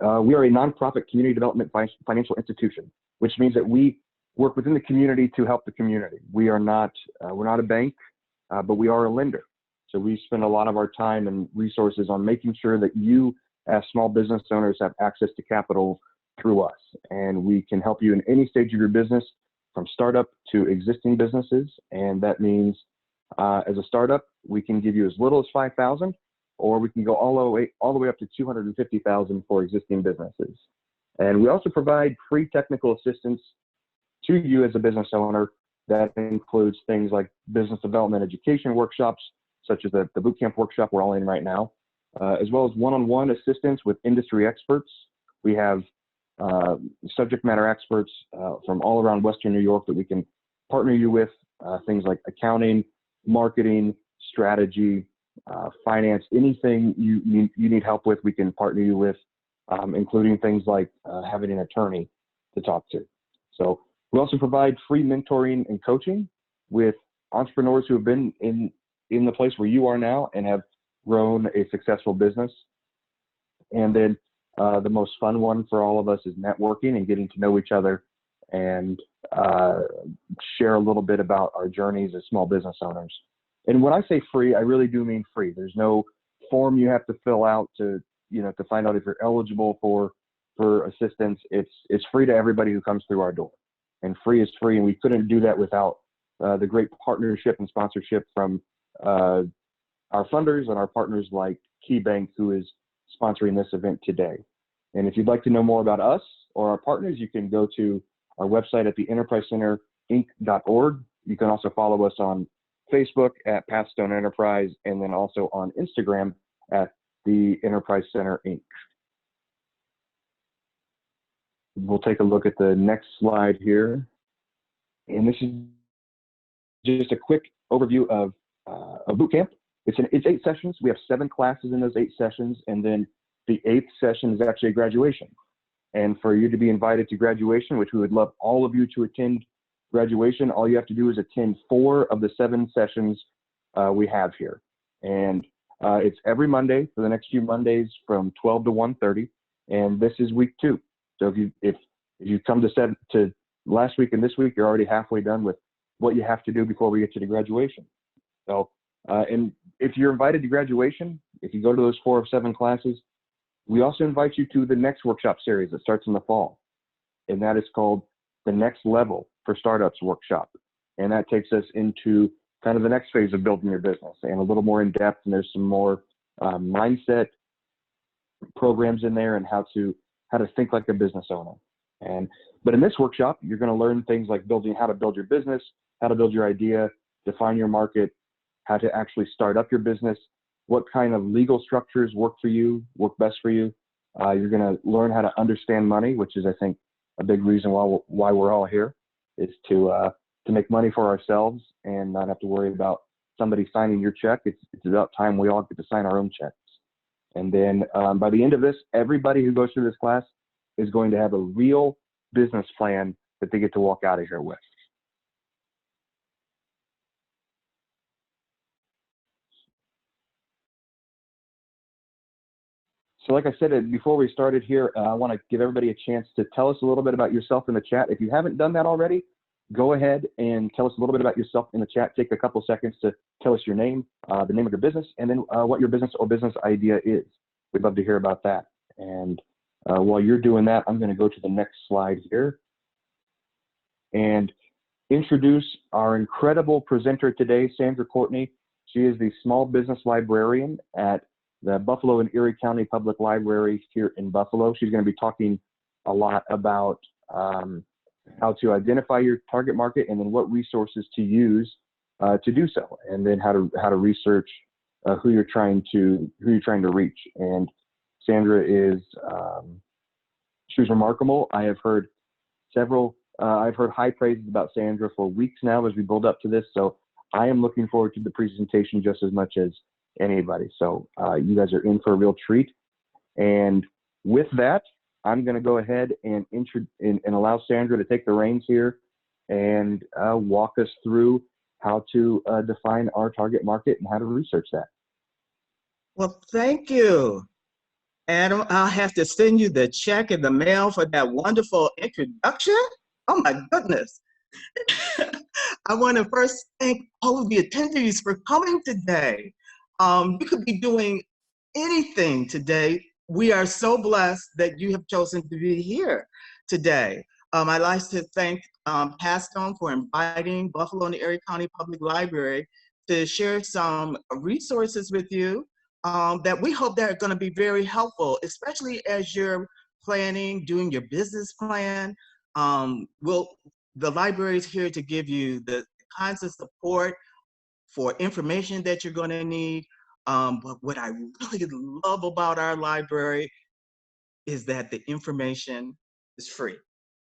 We are a nonprofit community development financial institution, which means that we work within the community to help the community. We're not a bank, but we are a lender. So we spend a lot of our time and resources on making sure that you as small business owners have access to capital through us. And we can help you in any stage of your business, from startup to existing businesses. And that means as a startup, we can give you as little as $5,000, or we can go all the way up to $250,000 for existing businesses. And we also provide free technical assistance to you as a business owner. That includes things like business development education workshops, such as the bootcamp workshop we're all in right now, as well as one-on-one assistance with industry experts. We have subject matter experts from all around Western New York that we can partner you with, things like accounting, marketing, strategy, finance, anything you need help with, we can partner you with, including things like having an attorney to talk to. So we also provide free mentoring and coaching with entrepreneurs who have been in the place where you are now and have grown a successful business. And then the most fun one for all of us is networking and getting to know each other and share a little bit about our journeys as small business owners. And when I say free, I really do mean free. There's no form you have to fill out to find out if you're eligible for assistance. It's free to everybody who comes through our door, and free is free. And we couldn't do that without the great partnership and sponsorship from our funders and our partners like KeyBank, who is sponsoring this event today. And if you'd like to know more about us or our partners, you can go to our website at theenterprisecenterinc.org. You can also follow us on Facebook at Pathstone Enterprise, and then also on Instagram at the Enterprise Center Inc. We'll take a look at the next slide here. And this is just a quick overview of bootcamp. It's 8 sessions. We have 7 classes in those 8 sessions, and then the 8th session is actually a graduation. And for you to be invited to graduation, which we would love all of you to attend graduation, all you have to do is attend 4 of the 7 sessions we have here. And it's every Monday for the next few Mondays from 12 to 1:30, and this is week 2. So if you come to last week and this week, you're already halfway done with what you have to do before we get you to graduation. So, and if you're invited to graduation, if you go to those 4 of 7 classes, we also invite you to the next workshop series that starts in the fall, and that is called the Next Level for Startups workshop. And that takes us into kind of the next phase of building your business and a little more in depth. And there's some more mindset programs in there and how to think like a business owner. But in this workshop, you're going to learn things like how to build your business, how to build your idea, define your market, how to actually start up your business, what kind of legal structures work best for you. You're going to learn how to understand money, which is, I think, a big reason why we're all here, is to make money for ourselves and not have to worry about somebody signing your check. It's about time we all get to sign our own checks. And then by the end of this, everybody who goes through this class is going to have a real business plan that they get to walk out of here with. So like I said, before we started here, I want to give everybody a chance to tell us a little bit about yourself in the chat. If you haven't done that already, go ahead and tell us a little bit about yourself in the chat. Take a couple seconds to tell us your name, the name of your business, and then what your business or business idea is. We'd love to hear about that. And while you're doing that, I'm going to go to the next slide here and introduce our incredible presenter today, Sandra Courtney. She is the small business librarian at the Buffalo and Erie County Public Library here in Buffalo. She's going to be talking a lot about how to identify your target market and then what resources to use to do so, and then how to research who you're trying to reach. And Sandra is she's remarkable. I have heard I've heard high praises about Sandra for weeks now as we build up to this. So I am looking forward to the presentation just as much as anybody. So you guys are in for a real treat. And with that, I'm going to go ahead and allow Sandra to take the reins here and walk us through how to define our target market and how to research that. Well, thank you. Adam, I'll have to send you the check in the mail for that wonderful introduction. Oh my goodness. I want to first thank all of the attendees for coming today. You could be doing anything today. We are so blessed that you have chosen to be here today. I'd like to thank Pastone for inviting Buffalo and the Erie County Public Library to share some resources with you that we hope that are going to be very helpful, especially as you're planning, doing your business plan. The library is here to give you the kinds of support for information that you're going to need. But what I really love about our library is that the information is free,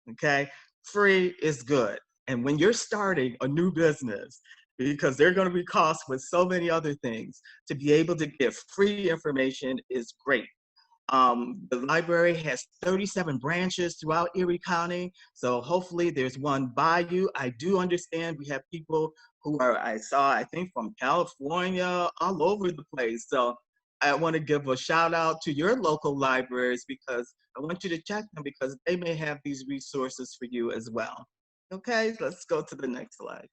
okay? Free is good. And when you're starting a new business, because there are going to be costs with so many other things, to be able to get free information is great. The library has 37 branches throughout Erie County, so hopefully there's one by you. I do understand we have people who are, I think from California, all over the place. So I want to give a shout out to your local libraries because I want you to check them because they may have these resources for you as well. Okay, let's go to the next slide.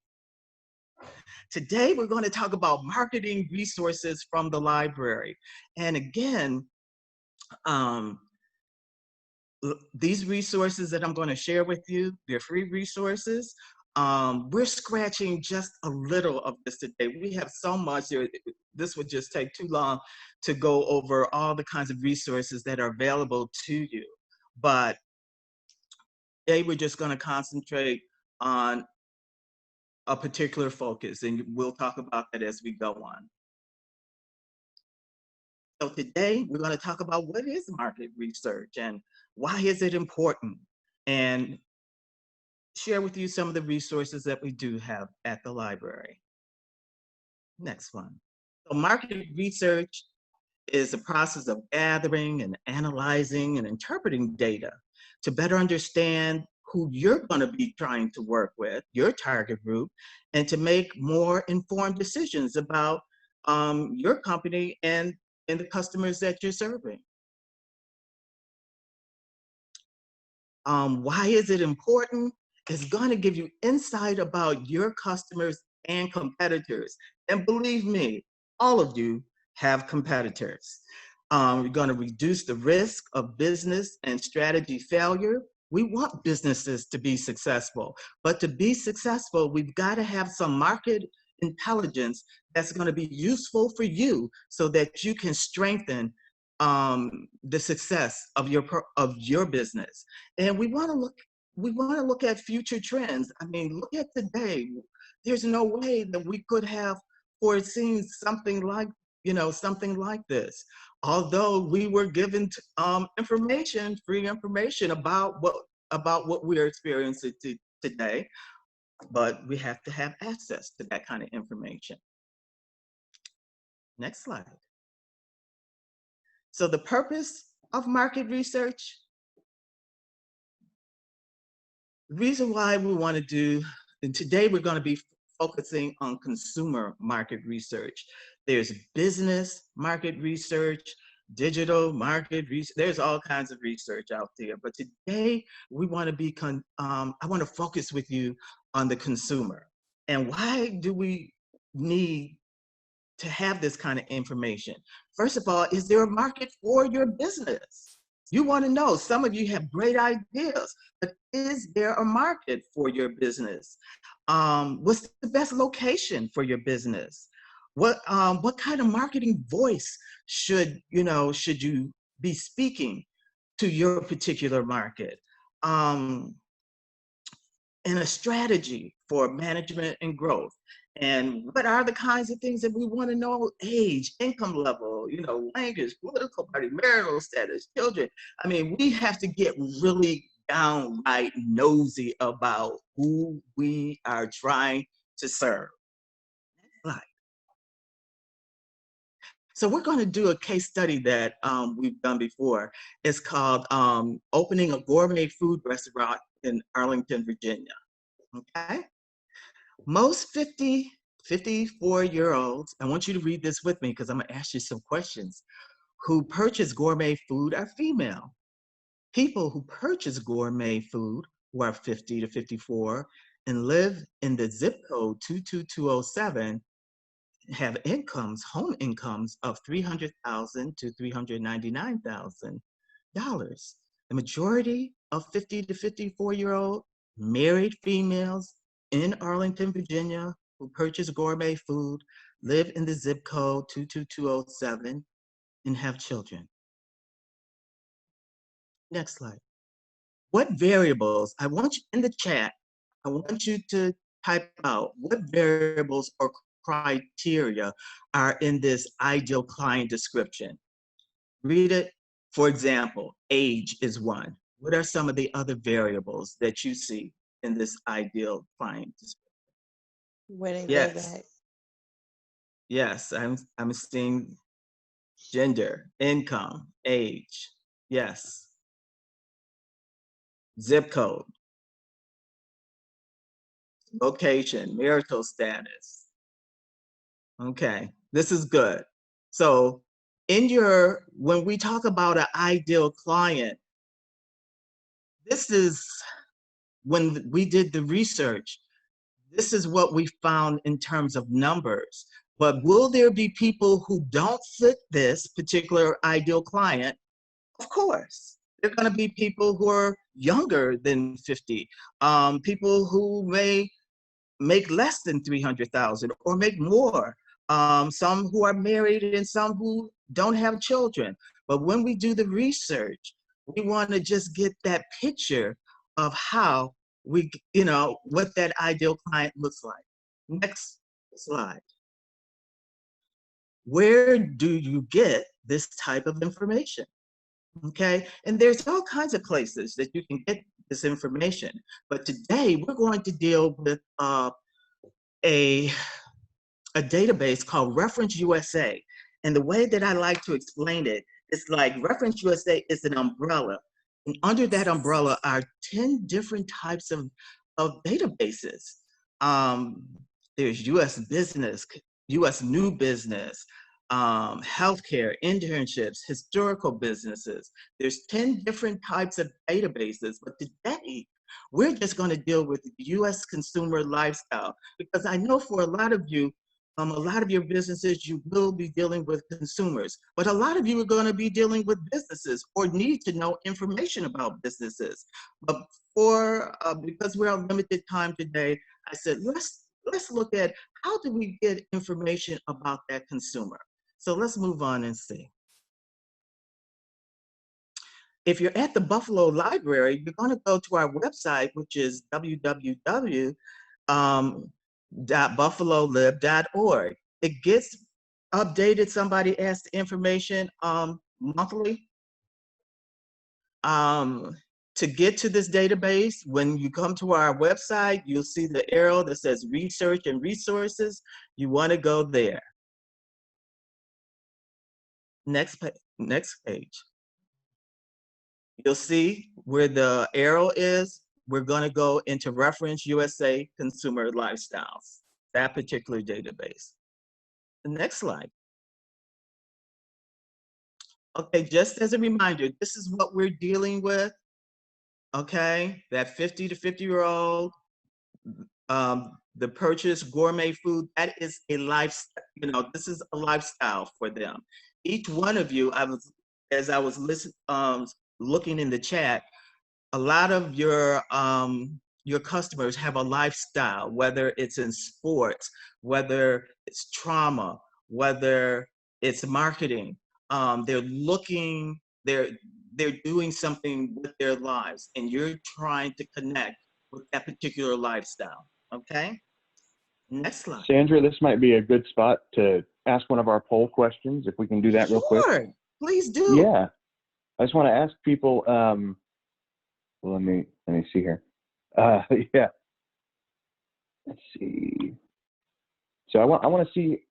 Today, we're going to talk about marketing resources from the library. And again, these resources that I'm going to share with you, they're free resources. We're scratching just a little of this today. We have so much here. This would just take too long to go over all the kinds of resources that are available to you. But today we're just going to concentrate on a particular focus, and we'll talk about that as we go on. So today we're going to talk about what is market research and why is it important, and share with you some of the resources that we do have at the library. Next one. So market research is a process of gathering and analyzing and interpreting data to better understand who you're going to be trying to work with, your target group, and to make more informed decisions about your company and the customers that you're serving. Why is it important? It's going to give you insight about your customers and competitors. And believe me, all of you have competitors. You're going to reduce the risk of business and strategy failure. We want businesses to be successful, but to be successful, we've got to have some market intelligence that's going to be useful for you so that you can strengthen the success of your business. And we want to look at future trends. I mean, look at today. There's no way that we could have foreseen something like this. Although we were given information, free information about what we are experiencing today, but we have to have access to that kind of information. Next slide. So the purpose of market research, the reason why we want to do, and today we're going to be focusing on consumer market research. There's business market research, digital market research, there's all kinds of research out there. But today we want to be, I want to focus with you on the consumer. And why do we need to have this kind of information? First of all, is there a market for your business? You want to know, some of you have great ideas, but is there a market for your business? What's the best location for your business? What kind of marketing voice should you be speaking to your particular market? And a strategy for management and growth. And what are the kinds of things that we want to know? Age, income level, language, political party, marital status, children. I mean, we have to get really downright nosy about who we are trying to serve. Next slide. So we're going to do a case study that we've done before. It's called Opening a Gourmet Food Restaurant in Arlington, Virginia. Okay? Most 54-year-olds, I want you to read this with me because I'm going to ask you some questions, who purchase gourmet food are female. People who purchase gourmet food who are 50 to 54 and live in the zip code 22207 have incomes, home incomes of $300,000 to $399,000. The majority of 50 to 54-year-old married females in Arlington, Virginia, who purchase gourmet food, live in the zip code 22207, and have children. Next slide. What variables, I want you in the chat, I want you to type out what variables or criteria are in this ideal client description. Read it. For example, age is one. What are some of the other variables that you see in this ideal client description? Where they live Yes. at. Yes, I'm seeing gender, income, age. Yes. Zip code, location, marital status. Okay, this is good. So when we talk about an ideal client, this is when we did the research, this is what we found in terms of numbers. But will there be people who don't fit this particular ideal client? Of course. There are going to be people who are younger than 50, people who may make less than 300,000 or make more. Some who are married and some who don't have children. But when we do the research, we want to just get that picture of how what that ideal client looks like. Next slide. Where do you get this type of information? Okay, and there's all kinds of places that you can get this information. But today we're going to deal with a database called Reference USA. And the way that I like to explain it, it's like Reference USA is an umbrella. And under that umbrella are 10 different types of databases. There's US business, US new business, healthcare, internships, historical businesses. There's 10 different types of databases, but today we're just going to deal with US consumer lifestyle, because I know for a lot of you, a lot of your businesses, you will be dealing with consumers, but a lot of you are going to be dealing with businesses or need to know information about businesses. But because we're on limited time today, I said, let's look at how do we get information about that consumer. So let's move on and see. If you're at the Buffalo Library, you're going to go to our website, which is www.buffalolib.org. It gets updated. Somebody asked information monthly. To get to this database, when you come to our website, you'll see the arrow that says Research and Resources. You want to go there. Next page. You'll see where the arrow is. We're going to go into Reference USA Consumer Lifestyles, that particular database. The next slide. Okay, just as a reminder, this is what we're dealing with. Okay, that 50 to 50-year-old, the purchase gourmet food, that is a lifestyle. This is a lifestyle for them. Each one of you, as I was looking in the chat, a lot of your customers have a lifestyle, whether it's in sports, whether it's trauma, whether it's marketing. They're doing something with their lives, and you're trying to connect with that particular lifestyle. Okay. Next slide. Sandra, this might be a good spot to ask one of our poll questions, if we can do that real quick. Sure, please do. Yeah, I just want to ask people. Well, let me see here. Yeah. Let's see. So I want to see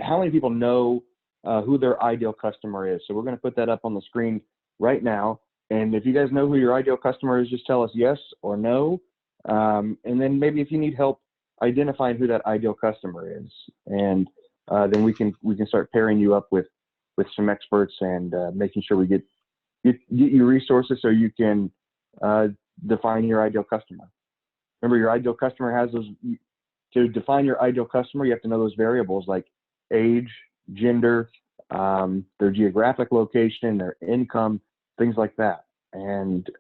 how many people know who their ideal customer is. So we're going to put that up on the screen right now. And if you guys know who your ideal customer is, just tell us yes or no. And then maybe if you need help identifying who that ideal customer is, and then we can start pairing you up with with some experts and making sure we get you resources so you can define your ideal customer. Remember, your ideal customer has those. To define your ideal customer, you have to know those variables like age, gender, their geographic location, their income, things like that. And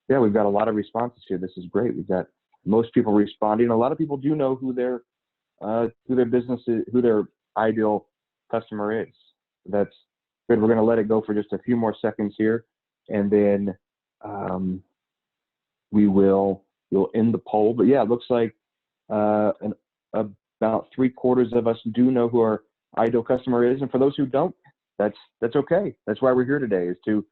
yeah, we've got a lot of responses here. This is great. We've got most people responding. A lot of people do know who their business is, who their ideal customer is. That's good. We're going to let it go for just a few more seconds here, and then we'll end the poll. But yeah, it looks like about 3/4 of us do know who our ideal customer is, and for those who don't, that's okay. That's why we're here today, is to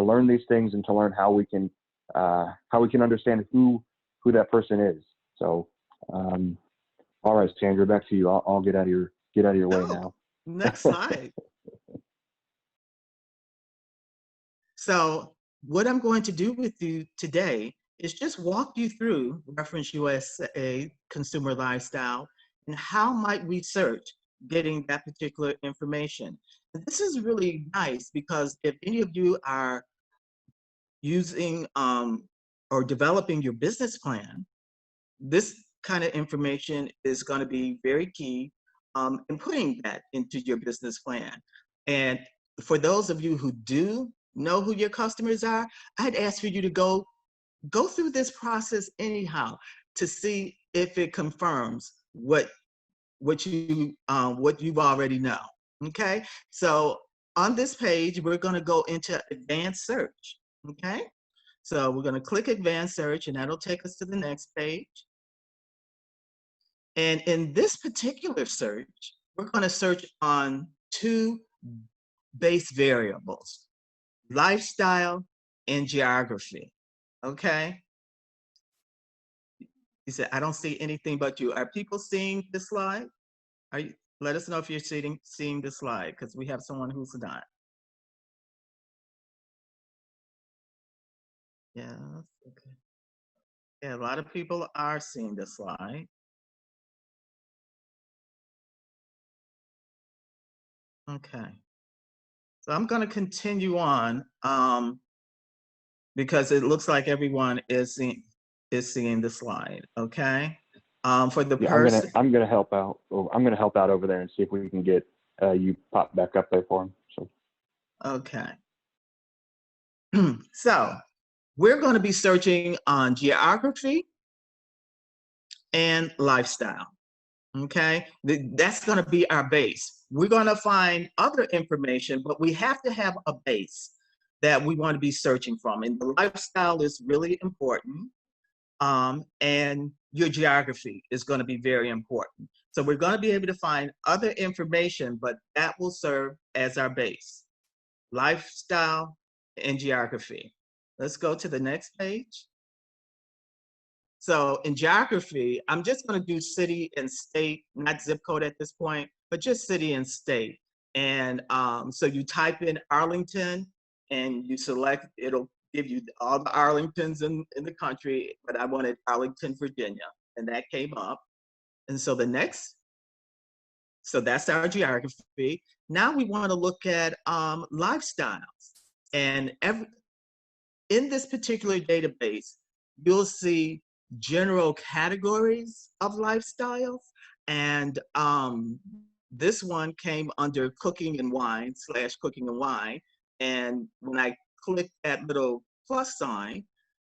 learn these things and to learn how we can understand who that person is. So, all right, Sandra, back to you. I'll get out of your way now. Next slide. So what I'm going to do with you today is just walk you through Reference USA Consumer Lifestyle and how might we search getting that particular information. And this is really nice because if any of you are using or developing your business plan, this kind of information is going to be very key in putting that into your business plan. And for those of you who do know who your customers are, I'd ask for you to go through this process anyhow to see if it confirms what you've already know. Okay, so on this page we're going to go into advanced search. Okay, so we're going to click advanced search and that'll take us to the next page. And in this particular search, we're going to search on 2 base variables: lifestyle and geography. Okay. You said, I don't see anything but you. Are people seeing this slide? Let us know if you're seeing this slide, because we have someone who's not. Yeah, okay. Yeah, a lot of people are seeing this slide. Okay. So I'm going to continue on because it looks like everyone is seeing the slide. Okay. For the person, I'm gonna help out. I'm gonna help out over there and see if we can get you pop back up there for him. So. Okay. So we're going to be searching on geography and lifestyle. Okay, that's going to be our base. We're going to find other information, but we have to have a base that we want to be searching from. And the lifestyle is really important. And your geography is going to be very important. So we're going to be able to find other information, but that will serve as our base: lifestyle and geography. Let's go to the next page. So in geography, I'm just going to do city and state, not zip code at this point, but just city and state. And so you type in Arlington and you select, it'll give you all the Arlingtons in the country, but I wanted Arlington, Virginia, and that came up. And so so that's our geography. Now we want to look at lifestyles. And in this particular database, you'll see general categories of lifestyles. And this one came under cooking and wine / cooking and wine. And when I clicked that little plus sign,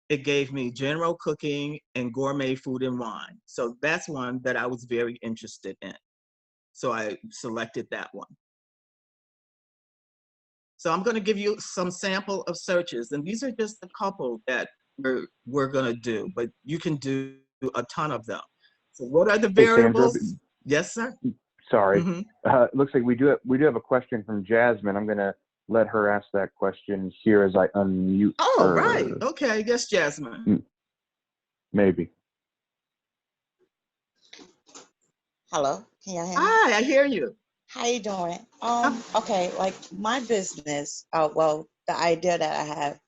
it gave me general cooking and gourmet food and wine. So that's one that I was very interested in. So I selected that one. So I'm going to give you some sample of searches, and these are just a couple that we're going to do, but you can do a ton of them. So what are the variables? Hey, Sandra, yes, sir. Sorry. It looks like we do have a question from Jasmine. I'm going to let her ask that question here as I unmute her. Right. Okay. Yes, Jasmine. Maybe. Hello, can y'all hear me? Hi, I hear you. How you doing? Okay, like my business, well, the idea that I have,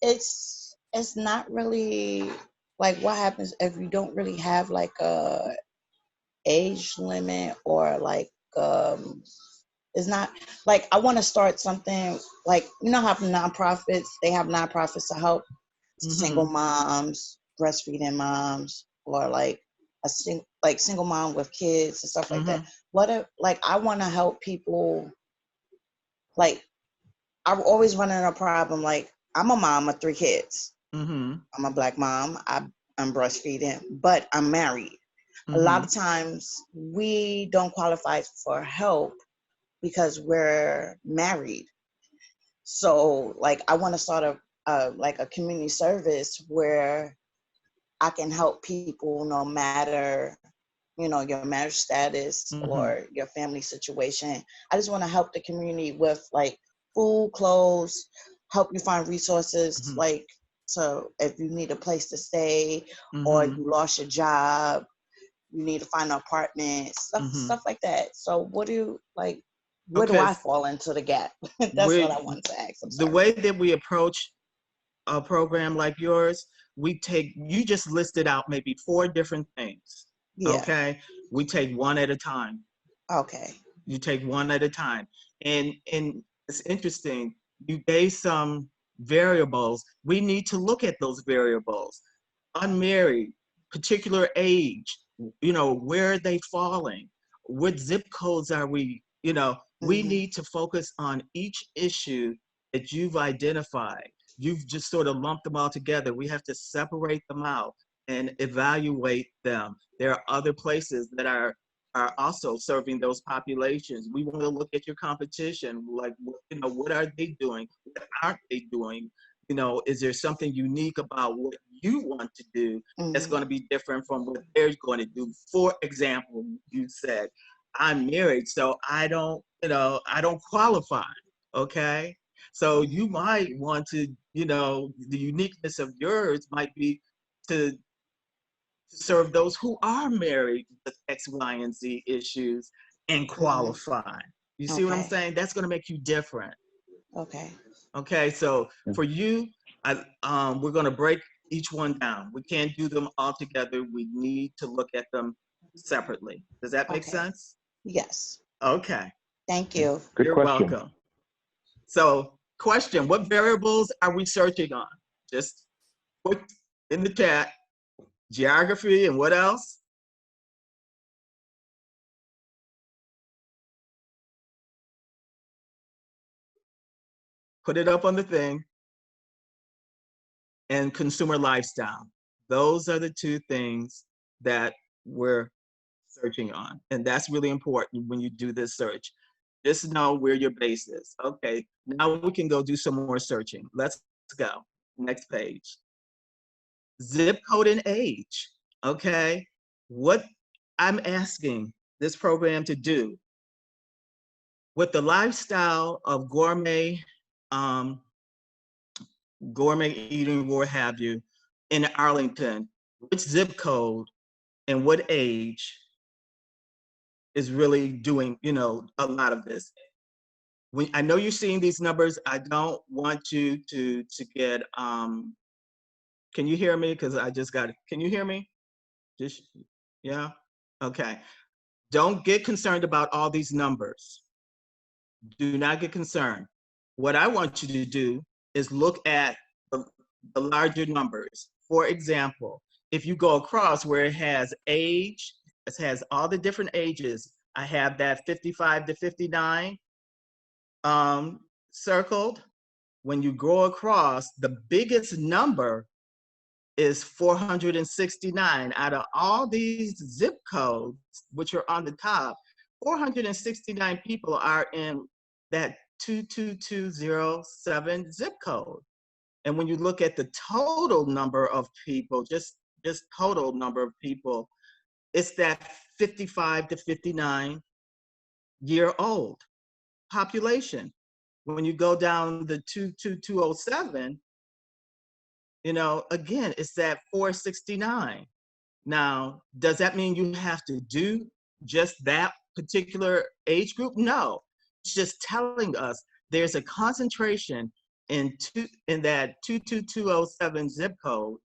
it's not really like what happens if you don't really have like a age limit or like It's not like I want to start something like, you know how nonprofits, they have nonprofits to help single moms, breastfeeding moms, or like single mom with kids and stuff like that. What if, like, I want to help people. Like, I'm always running a problem. Like, I'm a mom of 3 kids. I'm a Black mom. I'm breastfeeding, but I'm married. A lot of times we don't qualify for help because we're married. So, like, I want to start like a community service where I can help people no matter, you know, your marriage status or your family situation. I just want to help the community with like food, clothes, help you find resources, like, so if you need a place to stay or you lost your job, you need to find an apartment, stuff like that. So what do you like? Where do Okay. I fall into the gap? That's what I wanted to ask. The way that we approach a program like yours, you just listed out maybe 4 different things. Yeah. Okay. We take one at a time. Okay. You take one at a time. And it's interesting, you gave some variables. We need to look at those variables. Unmarried, particular age, you know, where are they falling? What zip codes are we, you know, we need to focus on each issue that you've identified. You've just sort of lumped them all together. We have to separate them out and evaluate them. There are other places that are also serving those populations. We want to look at your competition, like, you know, what are they doing? What aren't they doing? You know, is there something unique about what you want to do that's going to be different from what they're going to do? For example, you said, I'm married, so I don't, you know, I don't qualify, okay? So you might want to, you know, the uniqueness of yours might be to serve those who are married with X, Y, and Z issues and qualify. You see what I'm saying? That's going to make you different. Okay. Okay, so for you, we're going to break each one down. We can't do them all together. We need to look at them separately. Does that make sense? Yes. Okay. Thank you. Good You're question. welcome. So, question, what variables are we searching on? Just put in the chat, geography and what else? Put it up on the thing. And consumer lifestyle. Those are the 2 things that we're searching on. And that's really important when you do this search. Just know where your base is. Okay, now we can go do some more searching. Let's go. Next page. Zip code and age. Okay, what I'm asking this program to do with the lifestyle of gourmet eating, what have you, in Arlington, which zip code and what age is really doing, you know, a lot of this? When I know you're seeing these numbers, I don't want you to get, can you hear me? Because I just got it. Can you hear me? Just, yeah? Okay. Don't get concerned about all these numbers. Do not get concerned. What I want you to do is look at the larger numbers. For example, if you go across where it has age, it has all the different ages. I have that 55 to 59 circled. When you go across, the biggest number is 469. Out of all these zip codes, which are on the top, 469 people are in that 22207 zip code. And when you look at the total number of people, just total number of people, it's that 55 to 59 year old population. When you go down the 22207, you know, again, it's that 469. Now, does that mean you have to do just that particular age group? No, it's just telling us there's a concentration in that 22207 zip code,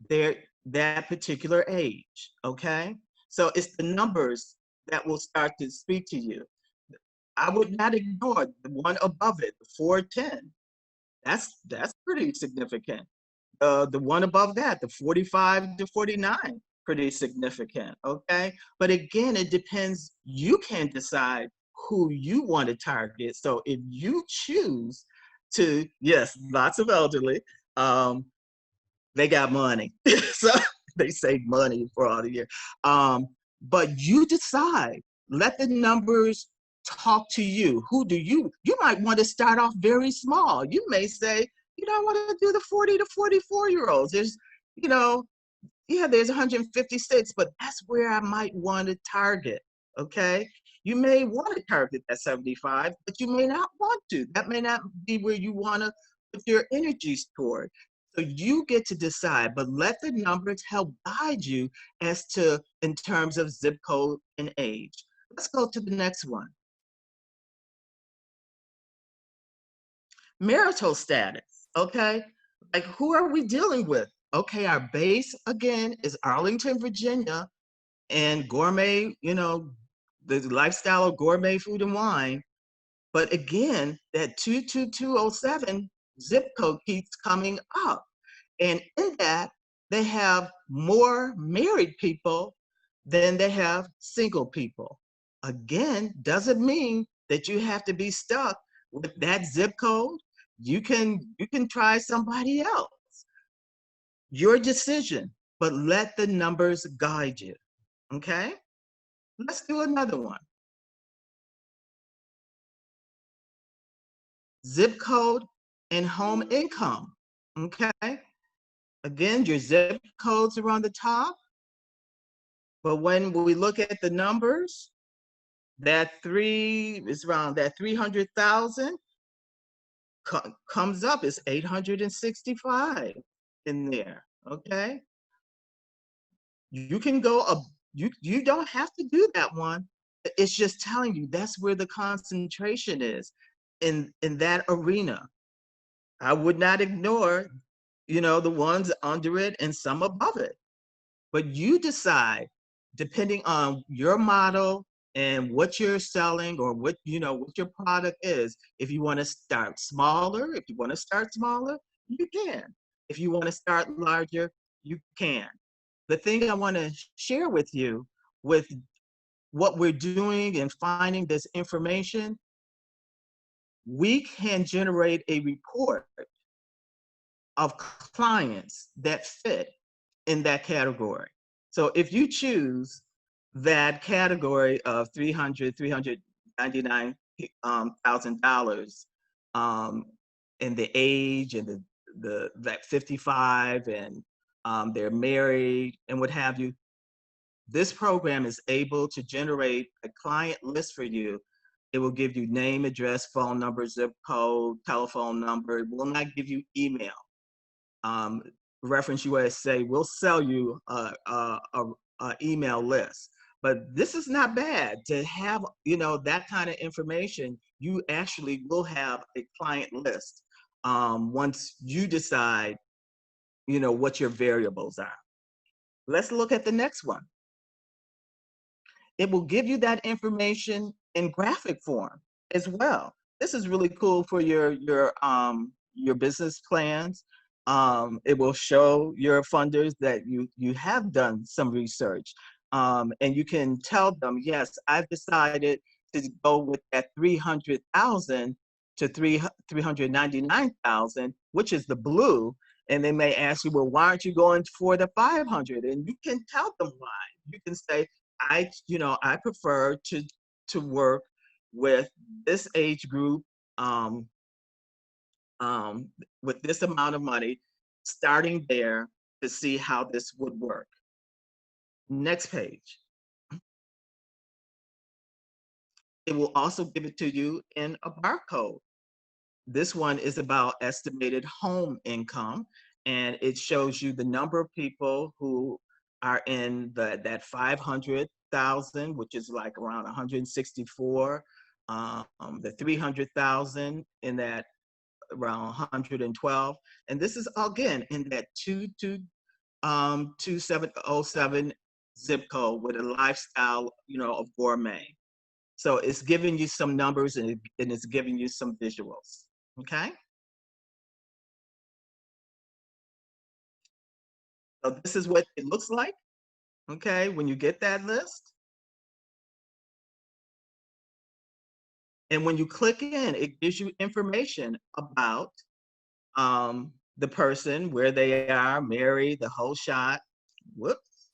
there, that particular age, okay? So it's the numbers that will start to speak to you. I would not ignore the one above it, the 410. That's pretty significant. The one above that, the 45 to 49, pretty significant, okay? But again, it depends. You can decide who you want to target. So if you choose to, yes, lots of elderly, um, they got money. So they save money for all the year. But you decide, let the numbers talk to you. Who do you might want to start off very small. You may say, I want to do the 40 to 44-year-olds. There's, you know, yeah, there's 156, but that's where I might want to target. Okay. You may want to target that 75, but you may not want to. That may not be where you want to put your energies toward. So you get to decide, but let the numbers help guide you as to in terms of zip code and age. Let's go to the next one. Marital status, okay? Like, who are we dealing with? Okay, our base again is Arlington, Virginia, and gourmet, the lifestyle of gourmet food and wine. But again, that 22207 zip code keeps coming up. And in that, they have more married people than they have single people. Again, doesn't mean that you have to be stuck with that zip code. You can try somebody else. Your decision, but let the numbers guide you. Okay? Let's do another one. Zip code and home income. Okay? Again, your zip codes are on the top, but when we look at the numbers, that three is around that 300,000 comes up. It's 865 in there. Okay, you can go up. You don't have to do that one. It's just telling you that's where the concentration is in that arena. I would not ignore, the ones under it and some above it. But you decide, depending on your model and what you're selling or what your product is. If you want to start smaller, you can. If you want to start larger, you can. The thing I want to share with you with what we're doing and finding this information, we can generate a report of clients that fit in that category. So if you choose that category of $399,000, and the age and the that 55 and they're married and what have you, this program is able to generate a client list for you. It will give you name, address, phone number, zip code, telephone number. It will not give you email. Reference USA will sell you a email list, but this is not bad to have. That kind of information. You actually will have a client list once you decide what your variables are. Let's look at the next one. It will give you that information in graphic form as well. This is really cool for your business plans. It will show your funders that you have done some research, and you can tell them, yes, I've decided to go with that 300,000 to 399,000, which is the blue. And they may ask you, well, why aren't you going for the 500? And you can tell them why. You can say, I prefer to work with this age group, with this amount of money, starting there to see how this would work. Next page. It will also give it to you in a barcode. This one is about estimated home income, and it shows you the number of people who are in that 500,000, which is like around 164, the 300,000 in that around 112, and this is again in that 2707 zip code with a lifestyle, of gourmet. So it's giving you some numbers and it's giving you some visuals, okay? So this is what it looks like, okay, when you get that list. And when you click in, it gives you information about the person, where they are, married, the whole shot, whoops,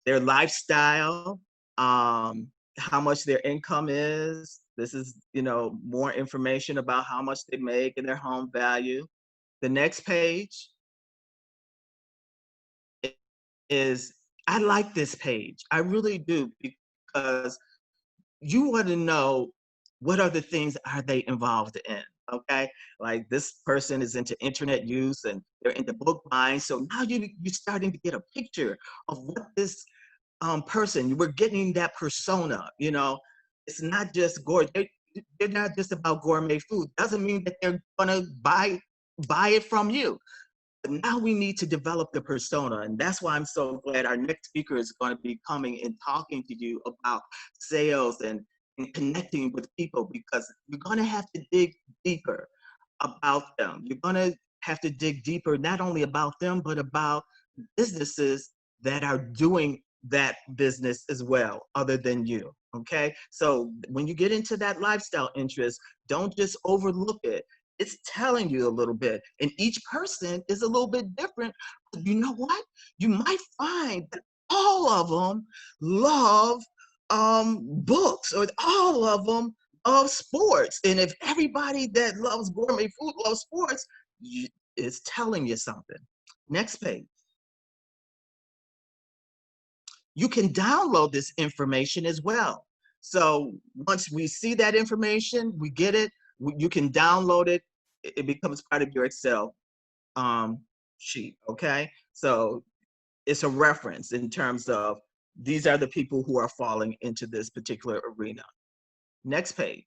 their lifestyle, how much their income is. This is, you know, more information about how much they make and their home value. The next page is, I like this page. I really do, because you want to know what other things are they involved in, okay? Like this person is into internet use and they're into book buying. So now you're starting to get a picture of what this person, we're getting that persona, you know? It's not just gourmet. They're not just about gourmet food. Doesn't mean that they're gonna buy it from you. But now we need to develop the persona. And that's why I'm so glad our next speaker is going to be coming and talking to you about sales and connecting with people, because you're going to have to dig deeper about them. You're going to have to dig deeper, not only about them, but about businesses that are doing that business as well, other than you. Okay. So when you get into that lifestyle interest, don't just overlook it. It's telling you a little bit, and each person is a little bit different. But you know what? You might find that all of them love books, or all of them love sports. And if everybody that loves gourmet food loves sports, it's telling you something. Next page. You can download this information as well. So once we see that information, we get it, you can download it. It becomes part of your Excel sheet, okay? So it's a reference in terms of these are the people who are falling into this particular arena. Next page.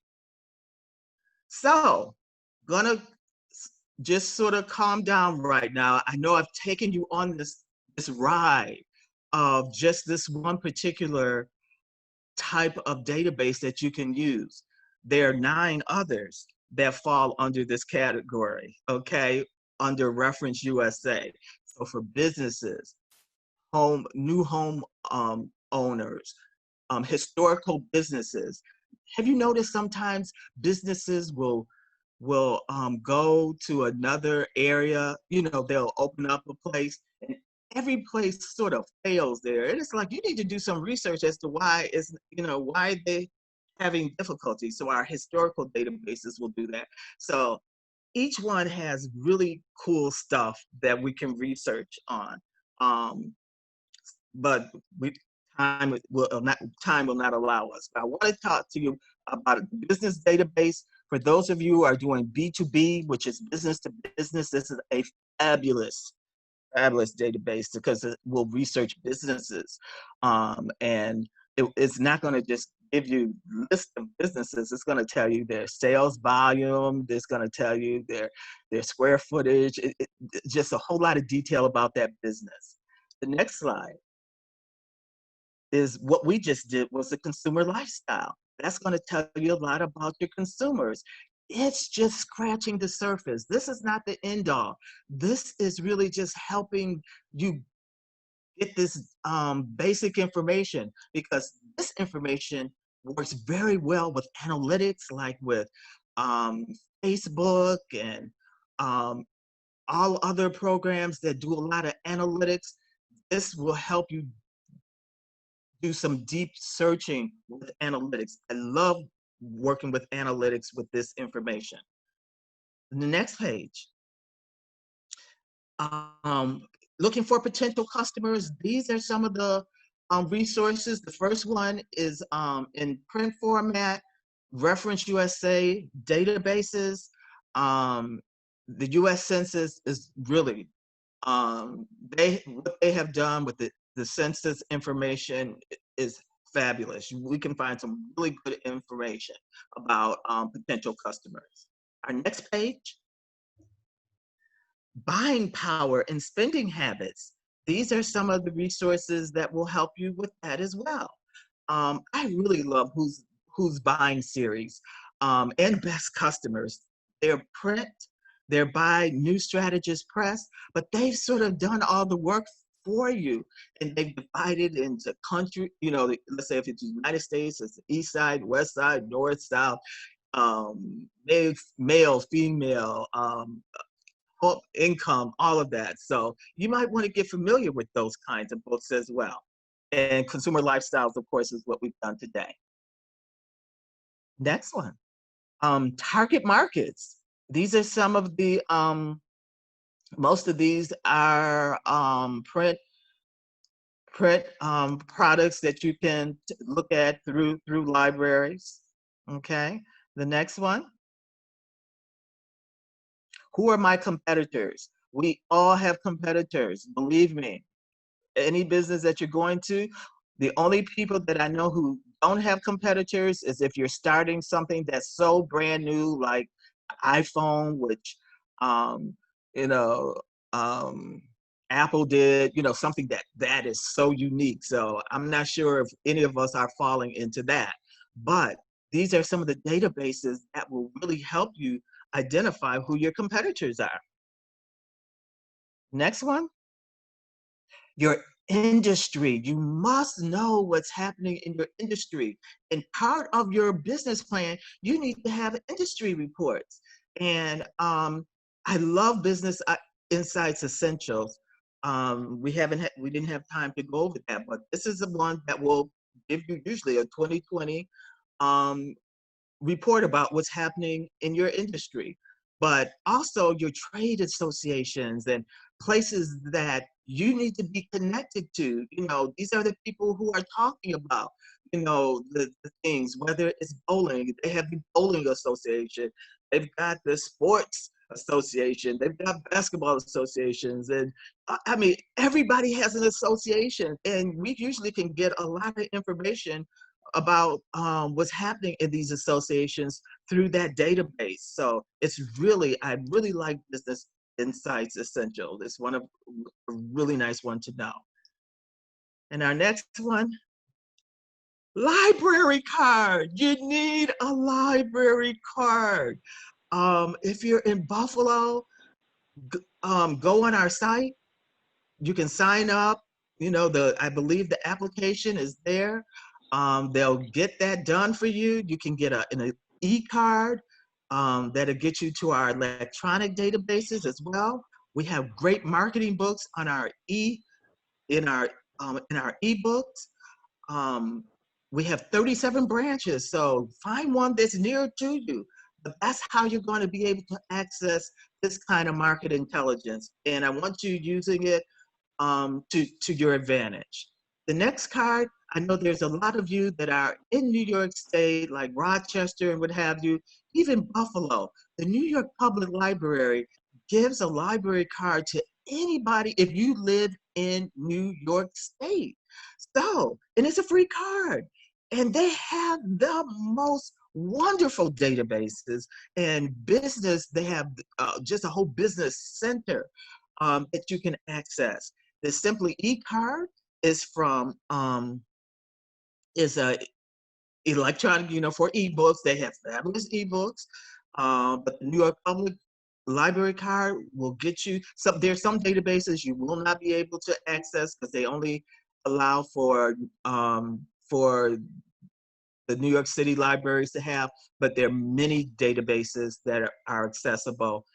So, gonna just sort of calm down right now. I know I've taken you on this ride of just this one particular type of database that you can use. There are 9 others that fall under this category, okay, under Reference USA. So for businesses, new home owners, historical businesses. Have you noticed sometimes businesses will go to another area, you know, they'll open up a place and every place sort of fails there. And it's like, you need to do some research as to why is, you know, why they having difficulty. So our historical databases will do that. So each one has really cool stuff that we can research on. But time will not allow us. But I want to talk to you about a business database. For those of you who are doing B2B, which is business to business, this is a fabulous database, because it will research businesses. And it's not going to just give you list of businesses. It's going to tell you their sales volume. It's going to tell you their square footage. Just a whole lot of detail about that business. The next slide is what we just did, was the consumer lifestyle. That's going to tell you a lot about your consumers. It's just scratching the surface. This is not the end all. This is really just helping you get this basic information, because this information works very well with analytics, like with Facebook and all other programs that do a lot of analytics. This will help you do some deep searching with analytics. I love working with analytics with this information. The next page. Looking for potential customers. These are some of the resources. The first one is in print format, Reference USA databases. The US Census is really, what they have done with the census information is fabulous. We can find some really good information about potential customers. Our next page. Buying power and spending habits. These are some of the resources that will help you with that as well. I really love who's buying series, and best customers. They're print, they're by New Strategist Press, but they've sort of done all the work for you, and they've divided into country, let's say if it's the United States, it's the East Side, West Side, North, South, male, female, income, all of that. So you might want to get familiar with those kinds of books as well. And consumer lifestyles, of course, is what we've done today. Next one, target markets. These are some of the, most of these are print products that you can look at through libraries. Okay, the next one. Who are my competitors? We all have competitors, believe me. Any business that you're going to, the only people that I know who don't have competitors is if you're starting something that's so brand new, like iPhone, which, you know, Apple did, something that is so unique. So I'm not sure if any of us are falling into that, but these are some of the databases that will really help you identify who your competitors are. Next one, your industry. You must know what's happening in your industry. And part of your business plan, you need to have industry reports. And I love Business Insights Essentials. We didn't have time to go over that, but this is the one that will give you usually a 2020 report about what's happening in your industry, but also your trade associations and places that you need to be connected to. These are the people who are talking about, the things, whether it's bowling, they have the bowling association, they've got the sports association, they've got basketball associations, and I mean, everybody has an association, and we usually can get a lot of information about what's happening in these associations through that database. So I really like Business Insights Essential. It's a really nice one to know. And our next one, library card. You need a library card. If you're in Buffalo, go on our site. You can sign up. I believe the application is there. They'll get that done for you. You can get an e-card that'll get you to our electronic databases as well. We have great marketing books on our in our ebooks. We have 37 branches, so find one that's near to you. But that's how you're going to be able to access this kind of market intelligence. And I want you using it to your advantage. The next card, I know there's a lot of you that are in New York State, like Rochester and what have you, even Buffalo. The New York Public Library gives a library card to anybody if you live in New York State. So, and it's a free card. And they have the most wonderful databases and business. They have just a whole business center that you can access. The Simply e-card is from is a electronic, for ebooks. They have fabulous ebooks, but the New York Public Library card will get you some. There's some databases you will not be able to access because they only allow for the New York City libraries to have, but there are many databases that are accessible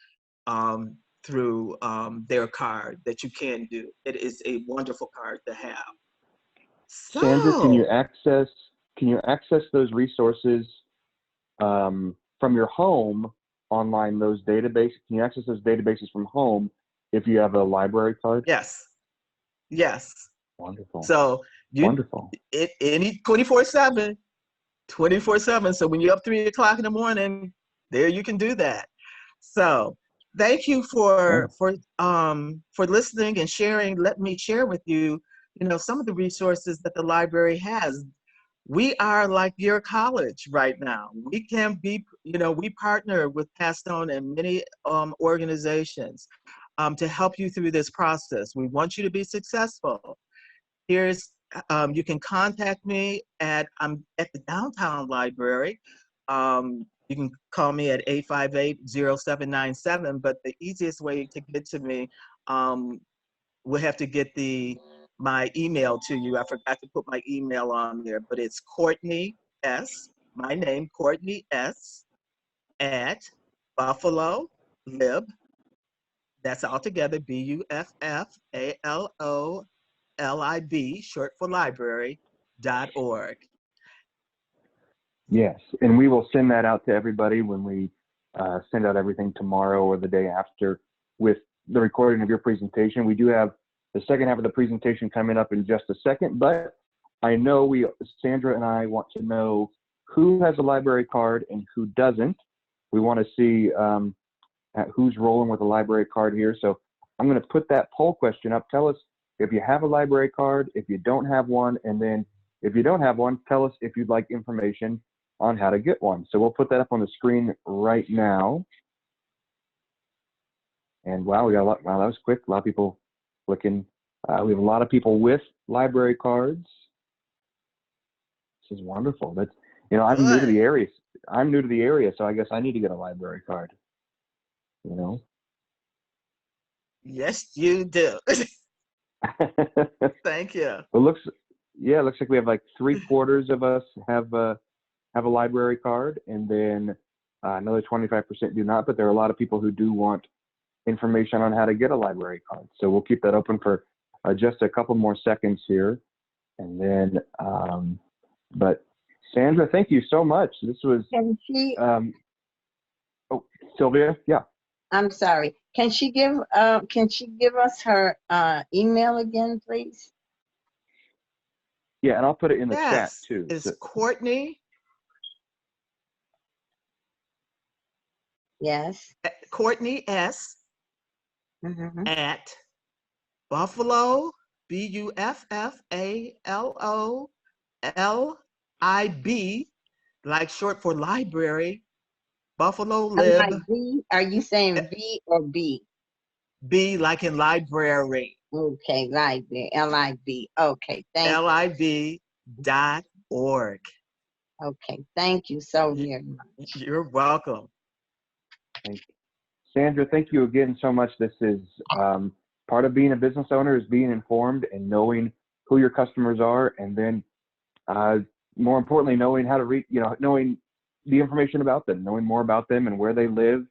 through their card that you can do. It is a wonderful card to have. So, Sandra, can you access those resources from your home online? Those databases, can you access those databases from home if you have a library card? Yes. Wonderful. So wonderful. Any 24/7. So when you're up 3 o'clock in the morning, there you can do that. So thank you for listening and sharing. Let me share with you, some of the resources that the library has. We are like your college right now. We can be, we partner with Pastone and many organizations to help you through this process. We want you to be successful. Here's You can contact me I'm at the downtown library. You can call me at 858-0797, but the easiest way to get to me, we'll have to get my email to you. I forgot to put my email on there, but it's Courtney S, my name, Courtney S, at Buffalo Lib, that's all together, BUFFALOLIB, short for library.org. Yes, and we will send that out to everybody when we send out everything tomorrow or the day after with the recording of your presentation. We do have the second half of the presentation coming up in just a second, but I know Sandra and I want to know who has a library card and who doesn't. We want to see who's rolling with a library card here. So I'm going to put that poll question up. Tell us if you have a library card, if you don't have one, and then if you don't have one, tell us if you'd like information on how to get one. So we'll put that up on the screen right now. And wow, we got a lot. Wow, that was quick. A lot of people looking. We have a lot of people with library cards. This is wonderful. That's, I'm new to the area. So I guess I need to get a library card. Yes, you do. Thank you. It looks like we have like 3/4 of us have a library card, and then another 25% do not. But there are a lot of people who do want information on how to get a library card. So we'll keep that open for just a couple more seconds here, and then. But Sandra, thank you so much. This was. Can she? Oh, Sylvia, yeah. I'm sorry. Can she give us her email again, please? Yeah, and I'll put it in the chat Yes, too. it's Courtney. Yes. Courtney S. Mm-hmm. at Buffalo, BUFFALOLIB, like short for library, Buffalo Lib. Like V? Are you saying V or B? B like in library. Okay, library, LIB. Okay, thank LIB.org. Okay, thank you so very much. You're welcome. Thank you. Sandra, thank you again so much. This is part of being a business owner, is being informed and knowing who your customers are, and then more importantly, knowing how to read, knowing the information about them, knowing more about them and where they live,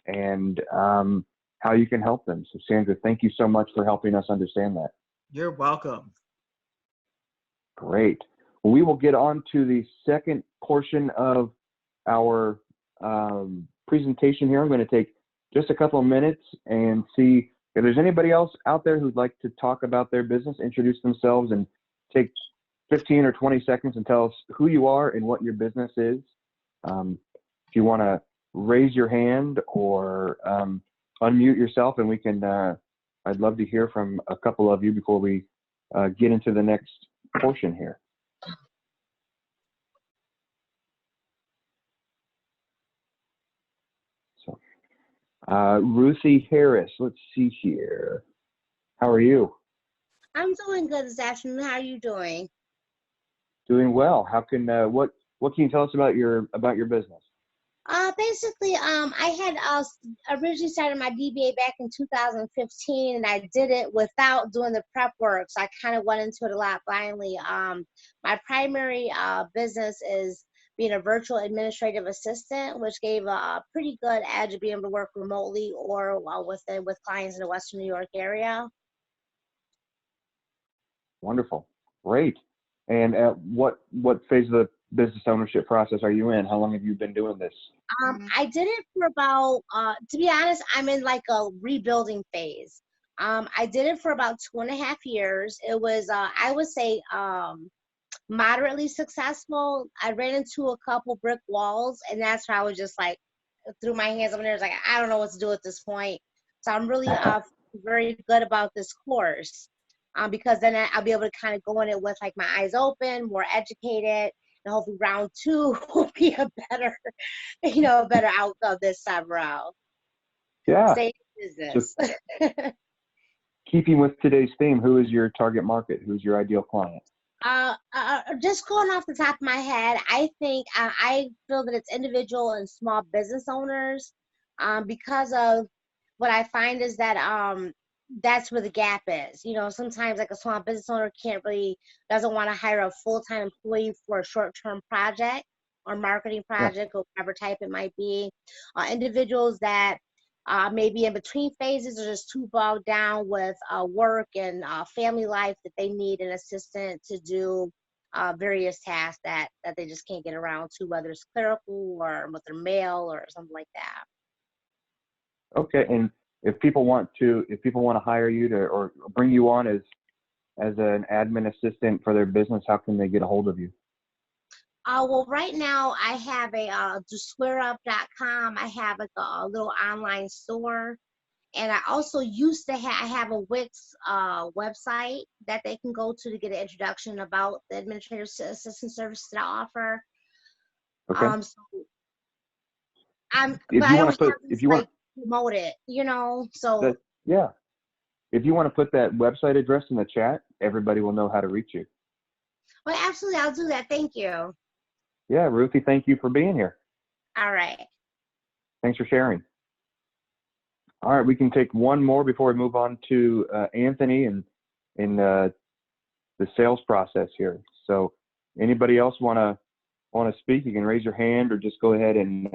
and how you can help them. So Sandra, thank you so much for helping us understand that. You're welcome. Great. Well, we will get on to the second portion of our presentation here. I'm going to take just a couple of minutes and see if there's anybody else out there who'd like to talk about their business, introduce themselves, and take 15 or 20 seconds and tell us who you are and what your business is. If you want to raise your hand or unmute yourself, and we can, I'd love to hear from a couple of you before we get into the next portion here. So, Ruthie Harris, let's see here. How are you? I'm doing good this afternoon. How are you doing? Doing well. How can what can you tell us about your business? Basically, I had originally started my DBA back in 2015, and I did it without doing the prep work. So I kind of went into it a lot blindly. My primary business is being a virtual administrative assistant, which gave a pretty good edge of being able to work remotely or with clients in the Western New York area. Wonderful. Great. And what phase of the business ownership process are you in? How long have you been doing this? I did it for about, to be honest, I'm in like a rebuilding phase. I did it for about 2.5 years. It was, I would say, moderately successful. I ran into a couple brick walls, and that's where I was just like, threw my hands up in there. I was like, I don't know what to do at this point. So I'm really very good about this course. Because then I'll be able to kind of go in it with like my eyes open, more educated, and hopefully round 2 will be a better, better outcome this time around. Yeah. Stay in business. So, keeping with today's theme, who is your target market? Who's your ideal client? Just going off the top of my head, I think I feel that it's individual and small business owners, because of what I find is that that's where the gap is. You know, sometimes like a small business owner doesn't want to hire a full-time employee for a short-term project or marketing Yeah. project or whatever type it might be. Individuals that maybe in between phases are just too bogged down with work and family life that they need an assistant to do various tasks that they just can't get around to, whether it's clerical or with their mail or something like that. Okay. And if people want to hire you to or bring you on as an admin assistant for their business, how can they get a hold of you? Well, right now I have a squareup.com. I have like a little online store. And I also used to I have a Wix website that they can go to get an introduction about the administrative assistant services that I offer. Okay. So but If I you don't want to put, have to like promote it, you know. So yeah. If you want to put that website address in the chat, everybody will know how to reach you. well, absolutely, I'll do that. Thank you. Yeah, Ruthie, thank you for being here. All right. Thanks for sharing. All right, we can take one more before we move on to Anthony and the sales process here. So, anybody else want to speak? You can raise your hand or just go ahead and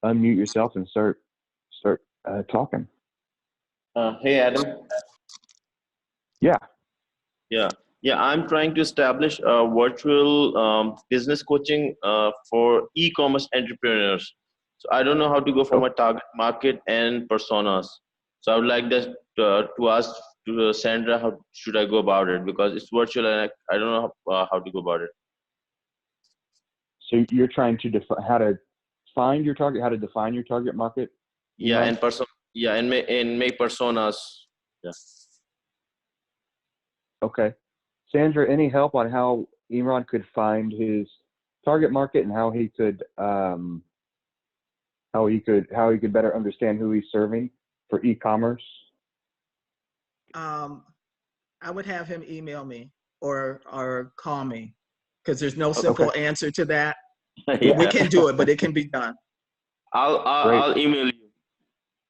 unmute yourself and start talking. Hey, Adam. Yeah. I'm trying to establish a virtual business coaching for e-commerce entrepreneurs. So I don't know how to go for my target market and personas. So I would like that to ask to Sandra, how should I go about it? Because it's virtual and I don't know how to go about it. So you're trying to define how to find your target, how to define your target market? Yeah, and make personas. Yeah. Okay. Sandra, any help on how Imran could find his target market and how he could better understand who he's serving for e-commerce? I would have him email me or call me, because there's no simple answer to that. Yeah. We can do it, but it can be done. I'll email you.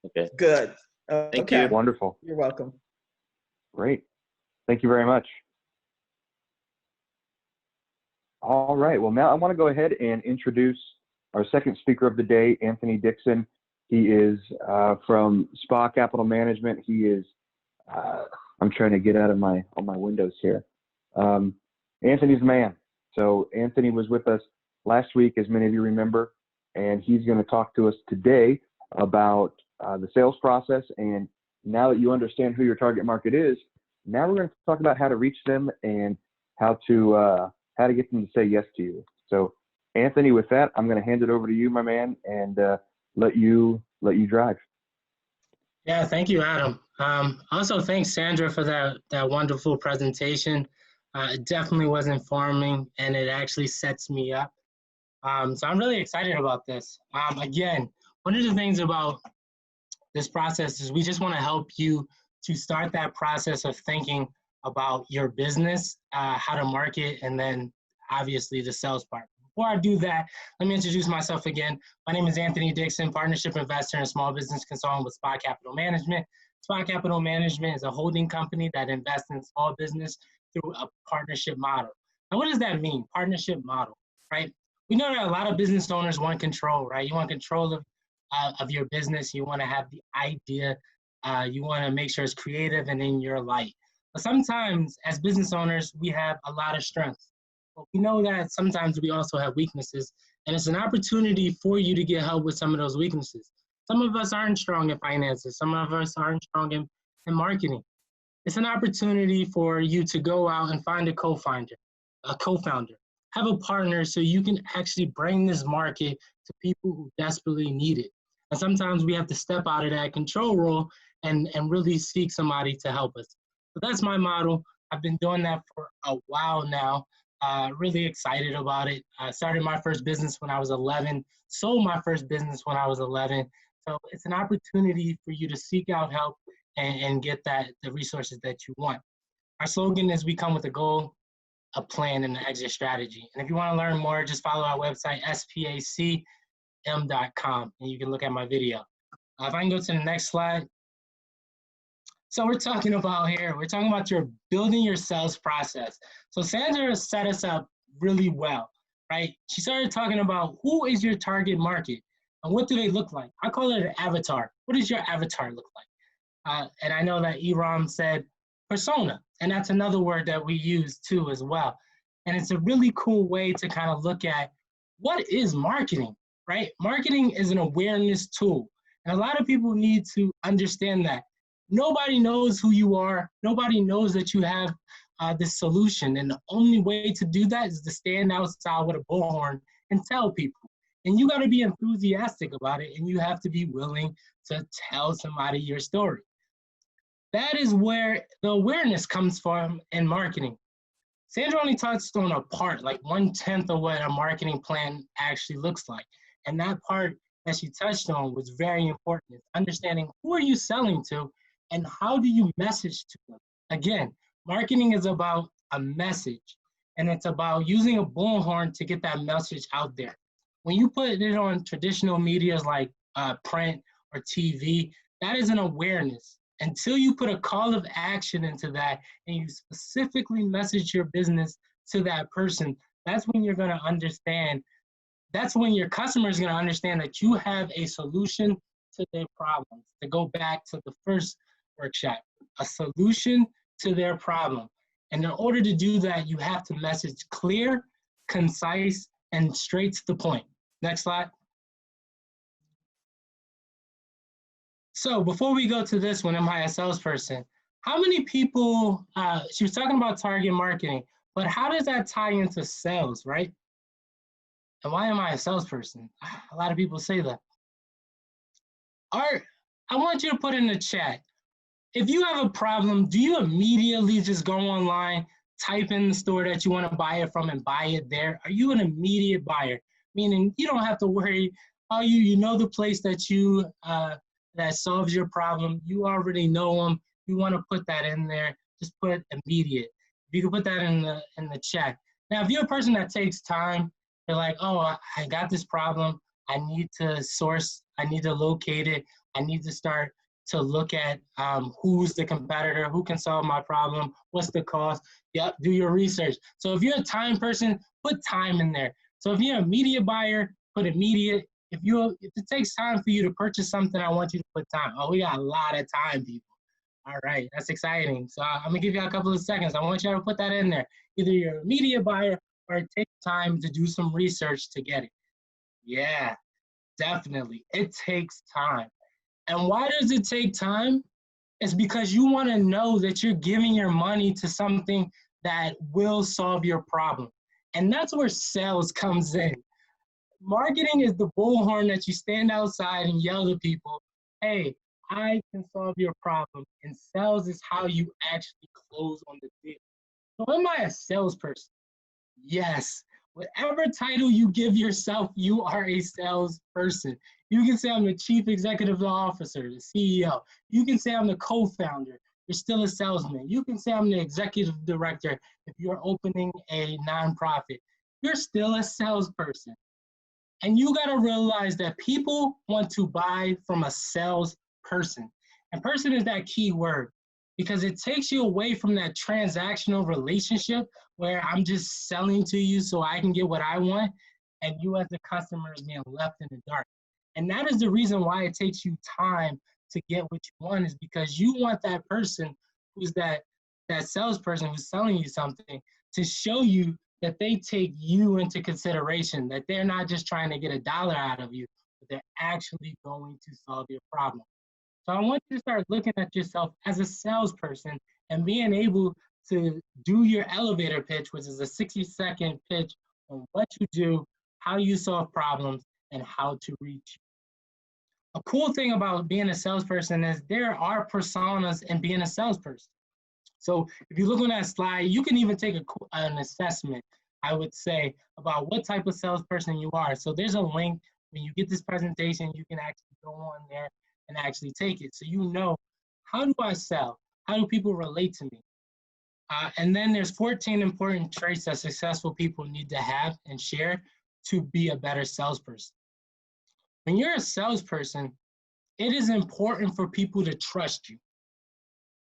Okay. Good. Thank you. Wonderful. You're welcome. Great. Thank you very much. All right. Well, now I want to go ahead and introduce our second speaker of the day, Anthony Dixon. He is from SPA Capital Management. He is, I'm trying to get out of my windows here. Anthony's the man. So Anthony was with us last week, as many of you remember, and he's going to talk to us today about the sales process. And now that you understand who your target market is, now we're going to talk about how to reach them and how to get them to say yes to you. So Anthony, with that, I'm going to hand it over to you, my man, and let you drive. Yeah, thank you, Adam. Also, thanks, Sandra, for that wonderful presentation. It definitely was informing, and it actually sets me up. So I'm really excited about this. Again, one of the things about this process is we just want to help you to start that process of thinking about your business, how to market, and then obviously the sales part. Before I do that, let me introduce myself again. My name is Anthony Dixon, partnership investor and small business consultant with SPA Capital Management. SPA Capital Management is a holding company that invests in small business through a partnership model. Now, what does that mean? Partnership model, right? We know that a lot of business owners want control, right? You want control of your business. You want to have the idea. You want to make sure it's creative and in your light. But sometimes as business owners, we have a lot of strengths. But we know that sometimes we also have weaknesses, and it's an opportunity for you to get help with some of those weaknesses. Some of us aren't strong in finances. Some of us aren't strong in marketing. It's an opportunity for you to go out and find a co-founder, have a partner so you can actually bring this market to people who desperately need it. And sometimes we have to step out of that control role and really seek somebody to help us. So that's my model. I've been doing that for a while now. Really excited about it. I started my first business when I was 11, sold my first business when I was 11. So it's an opportunity for you to seek out help and get the resources that you want. Our slogan is we come with a goal. a plan and an exit strategy. And if you want to learn more, just follow our website, spacm.com, and you can look at my video. If I can go to the next slide. So we're talking about your building your sales process. So Sandra set us up really well, right? She started talking about who is your target market and what do they look like? I call it an avatar. What does your avatar look like? And I know that Eram said persona, and that's another word that we use too as well. And it's a really cool way to kind of look at what is marketing, right? Marketing is an awareness tool. And a lot of people need to understand that. Nobody knows who you are. Nobody knows that you have this solution. And the only way to do that is to stand outside with a bullhorn and tell people. And you got to be enthusiastic about it, and you have to be willing to tell somebody your story. That is where the awareness comes from in marketing. Sandra only touched on a part, like 1/10 of what a marketing plan actually looks like. And that part that she touched on was very important. It's understanding who are you selling to and how do you message to them. Again, marketing is about a message, and it's about using a bullhorn to get that message out there. When you put it on traditional medias like print or TV, that is an awareness. Until you put a call of action into that and you specifically message your business to that person, that's when you're going to understand, that's when your customer is going to understand that you have a solution to their problems. To go back to the first workshop, a solution to their problem. And in order to do that, you have to message clear, concise, and straight to the point. Next slide. So before we go to this one, am I a salesperson? How many people, she was talking about target marketing, but how does that tie into sales, right? And why am I a salesperson? A lot of people say that. Art, I want you to put in the chat. If you have a problem, do you immediately just go online, type in the store that you want to buy it from and buy it there? Are you an immediate buyer? Meaning you don't have to worry, you know the place that you, that solves your problem. You already know them. You want to put that in there, just put immediate. You can put that in the chat. Now, if you're a person that takes time, you're like, oh, I got this problem. I need to source. I need to locate it. I need to start to look at who's the competitor, who can solve my problem, what's the cost. Yep, do your research. So if you're a time person, put time in there. So if you're a media buyer, put immediate. If it takes time for you to purchase something, I want you to put time. Oh, we got a lot of time, people. All right, that's exciting. So I'm gonna give you a couple of seconds. I want you to put that in there. Either you're a media buyer or it takes time to do some research to get it. Yeah, definitely. It takes time. And why does it take time? It's because you want to know that you're giving your money to something that will solve your problem. And that's where sales comes in. Marketing is the bullhorn that you stand outside and yell to people, hey, I can solve your problem. And sales is how you actually close on the deal. So am I a salesperson? Yes. Whatever title you give yourself, you are a salesperson. You can say I'm the chief executive officer, the CEO. You can say I'm the co-founder. You're still a salesman. You can say I'm the executive director if you're opening a nonprofit. You're still a salesperson. And you got to realize that people want to buy from a salesperson. And person is that key word because it takes you away from that transactional relationship where I'm just selling to you so I can get what I want, and you as the customer is being left in the dark. And that is the reason why it takes you time to get what you want, is because you want that person who's that salesperson who's selling you something to show you that they take you into consideration, that they're not just trying to get $1 out of you, but they're actually going to solve your problem. So I want you to start looking at yourself as a salesperson and being able to do your elevator pitch, which is a 60-second pitch on what you do, how you solve problems, and how to reach. A cool thing about being a salesperson is there are personas in being a salesperson. So if you look on that slide, you can even take an assessment, I would say, about what type of salesperson you are. So there's a link. When you get this presentation, you can actually go on there and actually take it. So you know, how do I sell? How do people relate to me? And then there's 14 important traits that successful people need to have and share to be a better salesperson. When you're a salesperson, it is important for people to trust you.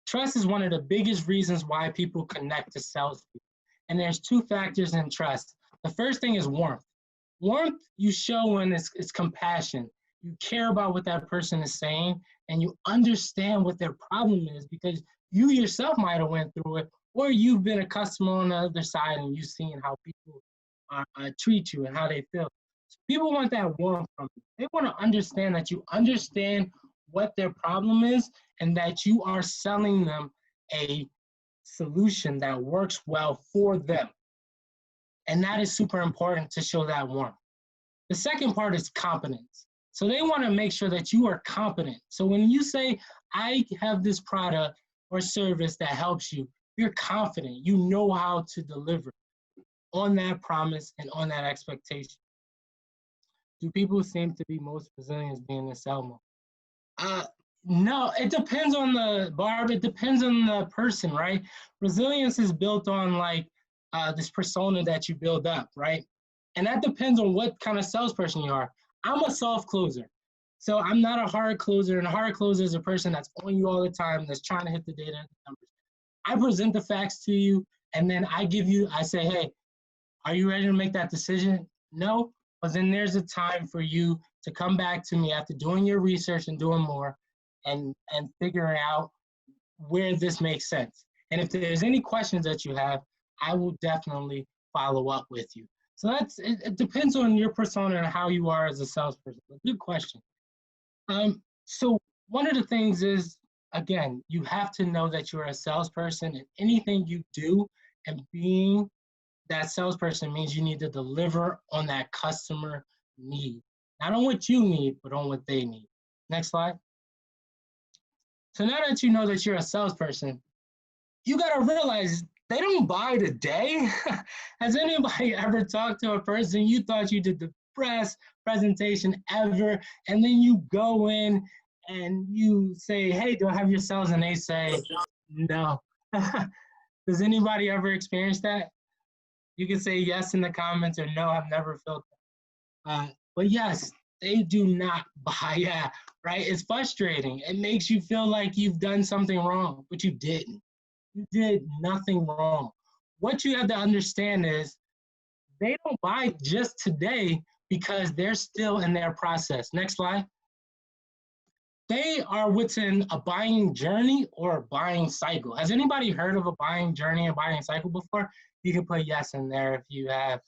Trust is one of the biggest reasons why people connect to salespeople. And there's two factors in trust. The first thing is warmth. Warmth you show when it's compassion. You care about what that person is saying, and you understand what their problem is because you yourself might have went through it, or you've been a customer on the other side and you've seen how people treat you and how they feel. So people want that warmth from you. They want to understand that you understand what their problem is and that you are selling them a solution that works well for them. And that is super important to show that warmth. The second part is competence. So they want to make sure that you are competent. So when you say, I have this product or service that helps you, you're confident. You know how to deliver on that promise and on that expectation. Do people seem to be most resilient being in sell mode? No, it depends on it depends on the person, right? Resilience is built on like this persona that you build up, right? And that depends on what kind of salesperson you are. I'm a soft closer. So I'm not a hard closer, and a hard closer is a person that's on you all the time, that's trying to hit the data and the numbers. I present the facts to you, and then I say, hey, are you ready to make that decision? No, but then there's a time for you to come back to me after doing your research and doing more and figuring out where this makes sense. And if there's any questions that you have, I will definitely follow up with you. So it depends on your persona and how you are as a salesperson. Good question. So one of the things is, again, you have to know that you're a salesperson, and anything you do and being that salesperson means you need to deliver on that customer need. Not on what you need, but on what they need. Next slide. So now that you know that you're a salesperson, you got to realize they don't buy today. Has anybody ever talked to a person you thought you did the best presentation ever, and then you go in and you say, hey, do I have your sales? And they say, no. Does anybody ever experience that? You can say yes in the comments or no, I've never felt that. But yes, they do not buy that, right? It's frustrating. It makes you feel like you've done something wrong, but you didn't. You did nothing wrong. What you have to understand is they don't buy just today because they're still in their process. Next slide. They are within a buying journey or a buying cycle. Has anybody heard of a buying journey and buying cycle before? You can put yes in there if you have.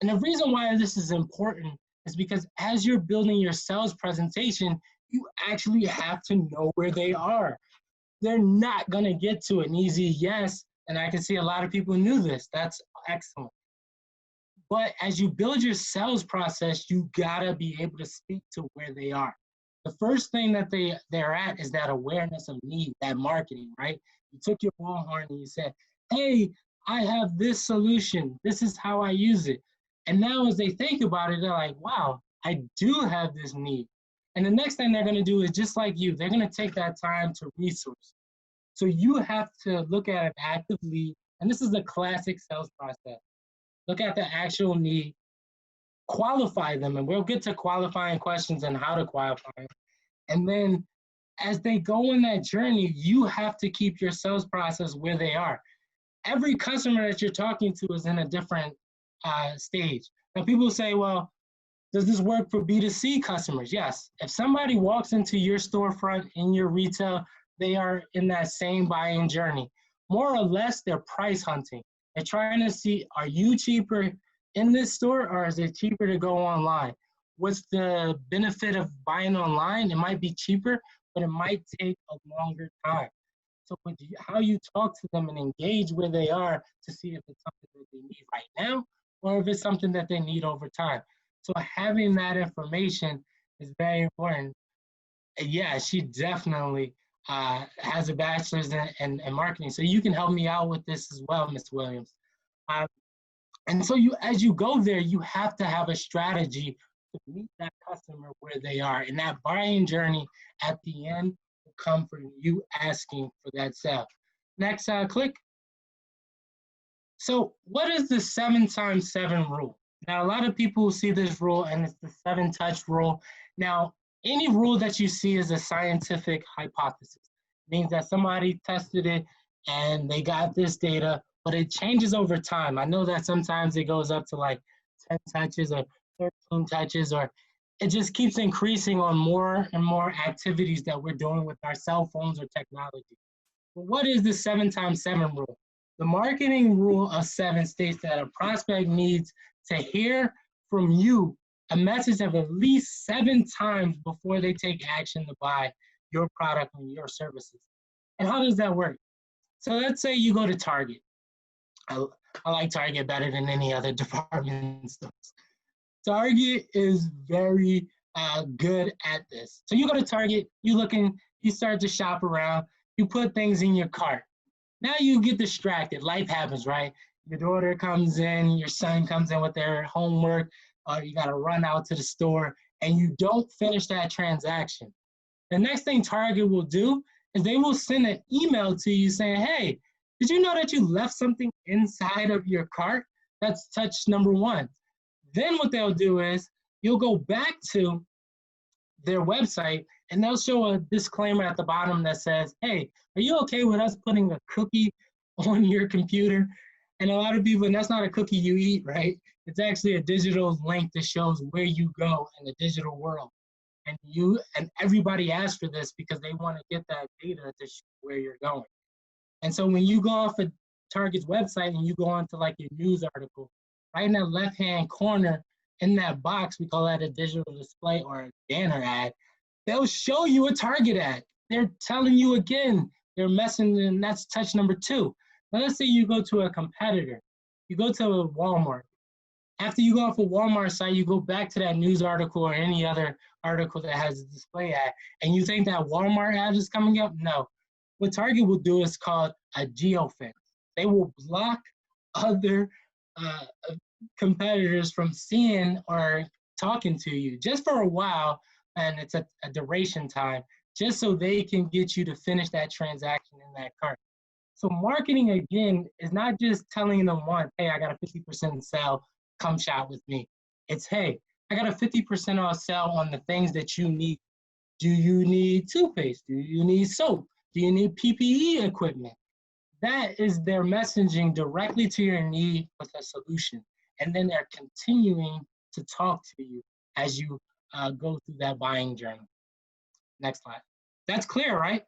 And the reason why this is important is because as you're building your sales presentation, you actually have to know where they are. They're not going to get to an easy yes. And I can see a lot of people knew this. That's excellent. But as you build your sales process, you got to be able to speak to where they are. The first thing that they're at is that awareness of need, that marketing, right? You took your bullhorn and you said, hey, I have this solution. This is how I use it. And now as they think about it, they're like, wow, I do have this need. And the next thing they're going to do is just like you, they're going to take that time to resource. So you have to look at it actively. And this is a classic sales process. Look at the actual need, qualify them, and we'll get to qualifying questions and how to qualify them. And then as they go on that journey, you have to keep your sales process where they are. Every customer that you're talking to is in a different stage. Now people say, well, does this work for B2C customers? Yes. If somebody walks into your storefront in your retail, they are in that same buying journey. More or less, they're price hunting. They're trying to see, are you cheaper in this store or is it cheaper to go online? What's the benefit of buying online? It might be cheaper, but it might take a longer time. So how you talk to them and engage where they are to see if it's something that they need right now or if it's something that they need over time. So having that information is very important. Yeah, she definitely has a bachelor's in marketing. So you can help me out with this as well, Ms. Williams. And so as you go there, you have to have a strategy to meet that customer where they are. And that buying journey at the end will come from you asking for that sale. Next click. So what is the 7x7 rule? Now, a lot of people see this rule and it's the 7-touch rule. Now, any rule that you see is a scientific hypothesis. It means that somebody tested it and they got this data, but it changes over time. I know that sometimes it goes up to like 10 touches or 13 touches, or it just keeps increasing on more and more activities that we're doing with our cell phones or technology. But what is the 7x7 rule? The marketing rule of 7 states that a prospect needs to hear from you a message of at least 7 times before they take action to buy your product and your services. And how does that work? So let's say you go to Target. I like Target better than any other department stores. Target is very good at this. So you go to Target, you start to shop around, you put things in your cart. Now you get distracted. Life happens, right? Your daughter comes in, your son comes in with their homework, you got to run out to the store, and you don't finish that transaction. The next thing Target will do is they will send an email to you saying, hey, did you know that you left something inside of your cart? That's touch number 1. Then what they'll do is you'll go back to their website and they'll show a disclaimer at the bottom that says, hey, are you okay with us putting a cookie on your computer? And a lot of people, and that's not a cookie you eat, right? It's actually a digital link that shows where you go in the digital world. And everybody asks for this because they want to get that data to show where you're going. And so when you go off of Target's website and you go onto like your news article, right in that left-hand corner, in that box, we call that a digital display or a banner ad, they'll show you a Target ad. They're telling you again, they're messing, and that's touch number 2. Now let's say you go to a competitor. You go to a Walmart. After you go off a Walmart site, you go back to that news article or any other article that has a display ad, and you think that Walmart ad is coming up? No. What Target will do is called a geofence. They will block other competitors from seeing or talking to you just for a while, and it's a duration time, just so they can get you to finish that transaction in that cart. So marketing, again, is not just telling them once, hey, I got a 50% sale, come shop with me. It's, hey, I got a 50% off sale on the things that you need. Do you need toothpaste? Do you need soap? Do you need PPE equipment? That is their messaging directly to your need with a solution. And then they're continuing to talk to you as you go through that buying journey. Next slide. That's clear, right?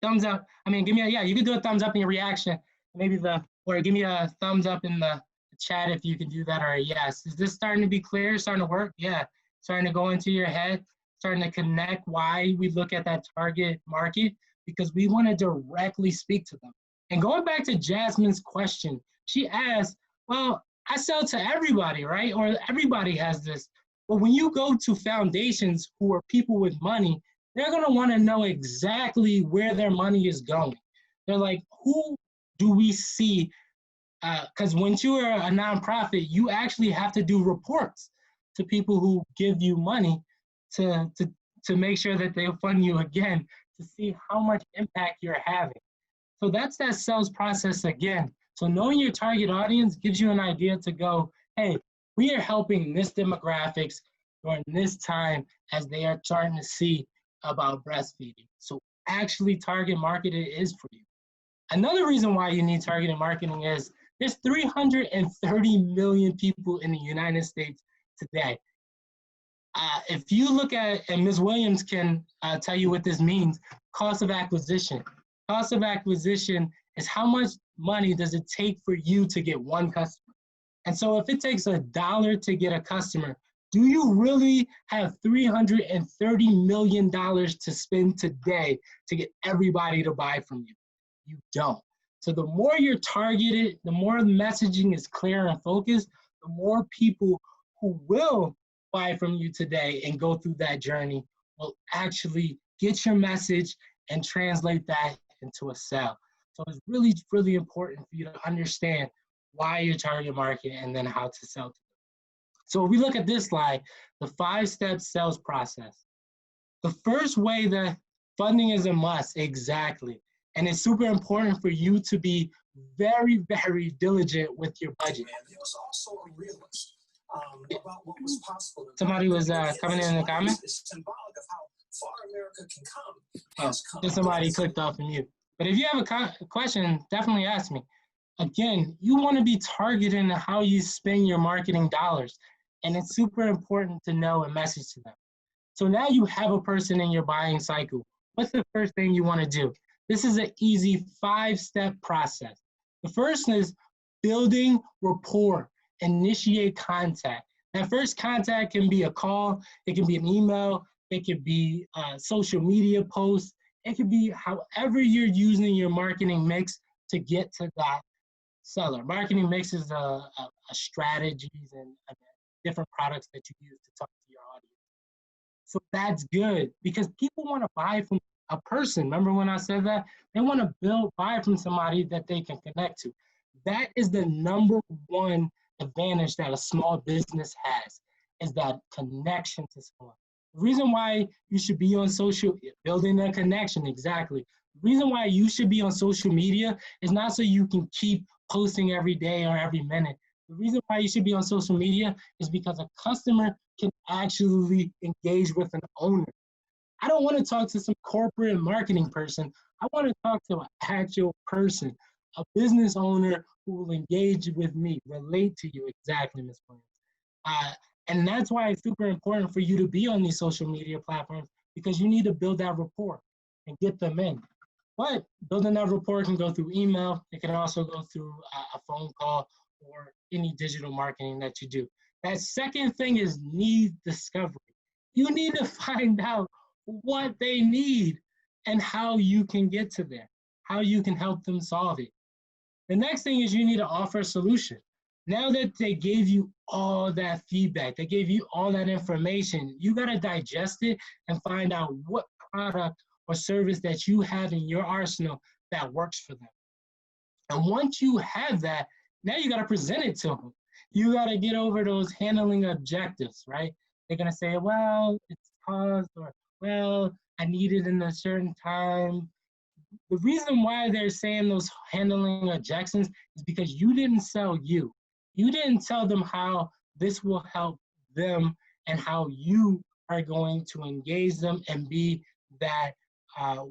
Thumbs up. I mean, give me you can do a thumbs up in your reaction. Maybe or give me a thumbs up in the chat if you can do that, or a yes. Is this starting to be clear, starting to work? Yeah, starting to go into your head, starting to connect why we look at that target market, because we want to directly speak to them. And going back to Jasmine's question, she asked, well, I sell to everybody, right? Or everybody has this. But when you go to foundations who are people with money, they're going to want to know exactly where their money is going. They're like, who do we see? Because when you are a nonprofit, you actually have to do reports to people who give you money to make sure that they'll fund you again, to see how much impact you're having. So that's that sales process again. So knowing your target audience gives you an idea to go, hey, we are helping this demographics during this time as they are starting to see about breastfeeding. So actually target marketing is for you. Another reason why you need targeted marketing is there's 330 million people in the United States today. If you look at, and Ms. Williams can tell you what this means, cost of acquisition. Cost of acquisition is how much money does it take for you to get one customer. And so if it takes $1 to get a customer, do you really have $330 million to spend today to get everybody to buy from you? You don't. So the more you're targeted, the more messaging is clear and focused, the more people who will buy from you today and go through that journey will actually get your message and translate that into a sale. So it's really, really important for you to understand why your target market and then how to sell to them. So if we look at this slide, the 5-step sales process. The first way that funding is a must, exactly. And it's super important for you to be very, very diligent with your budget. He was also a realist about what was possible. Somebody was coming in the comments. It's symbolic of how far America can come. Oh, just somebody clicked off of mute. But if you have a question, definitely ask me. Again, you want to be targeted in how you spend your marketing dollars. And it's super important to know and message to them. So now you have a person in your buying cycle. What's the first thing you want to do? This is an easy 5-step process. The first is building rapport, initiate contact. That first contact can be a call, it can be an email, it could be a social media post, it could be however you're using your marketing mix to get to that seller. Marketing mix is a strategies and different products that you use to talk to your audience. So that's good because people want to buy from a person. Remember when I said that? They want to buy from somebody that they can connect to. That is the number one advantage that a small business has, is that connection to someone. The reason why you should be on social, building a connection, exactly. The reason why you should be on social media is not so you can keep posting every day or every minute. The reason why you should be on social media is because a customer can actually engage with an owner. I don't want to talk to some corporate marketing person. I want to talk to an actual person, a business owner who will engage with me, relate to you. Exactly, Ms. Williams. And that's why it's super important for you to be on these social media platforms, because you need to build that rapport and get them in. But building that rapport can go through email. It can also go through a phone call or any digital marketing that you do. That second thing is need discovery. You need to find out what they need and how you can get to them, how you can help them solve it. The next thing is you need to offer a solution. Now that they gave you all that feedback, they gave you all that information, you got to digest it and find out what product or service that you have in your arsenal that works for them. And once you have that, now you got to present it to them. You got to get over those handling objectives, right? They're going to say, well, it's caused, or, well, I need it in a certain time. The reason why they're saying those handling objections is because you didn't sell you. You didn't tell them how this will help them and how you are going to engage them and be that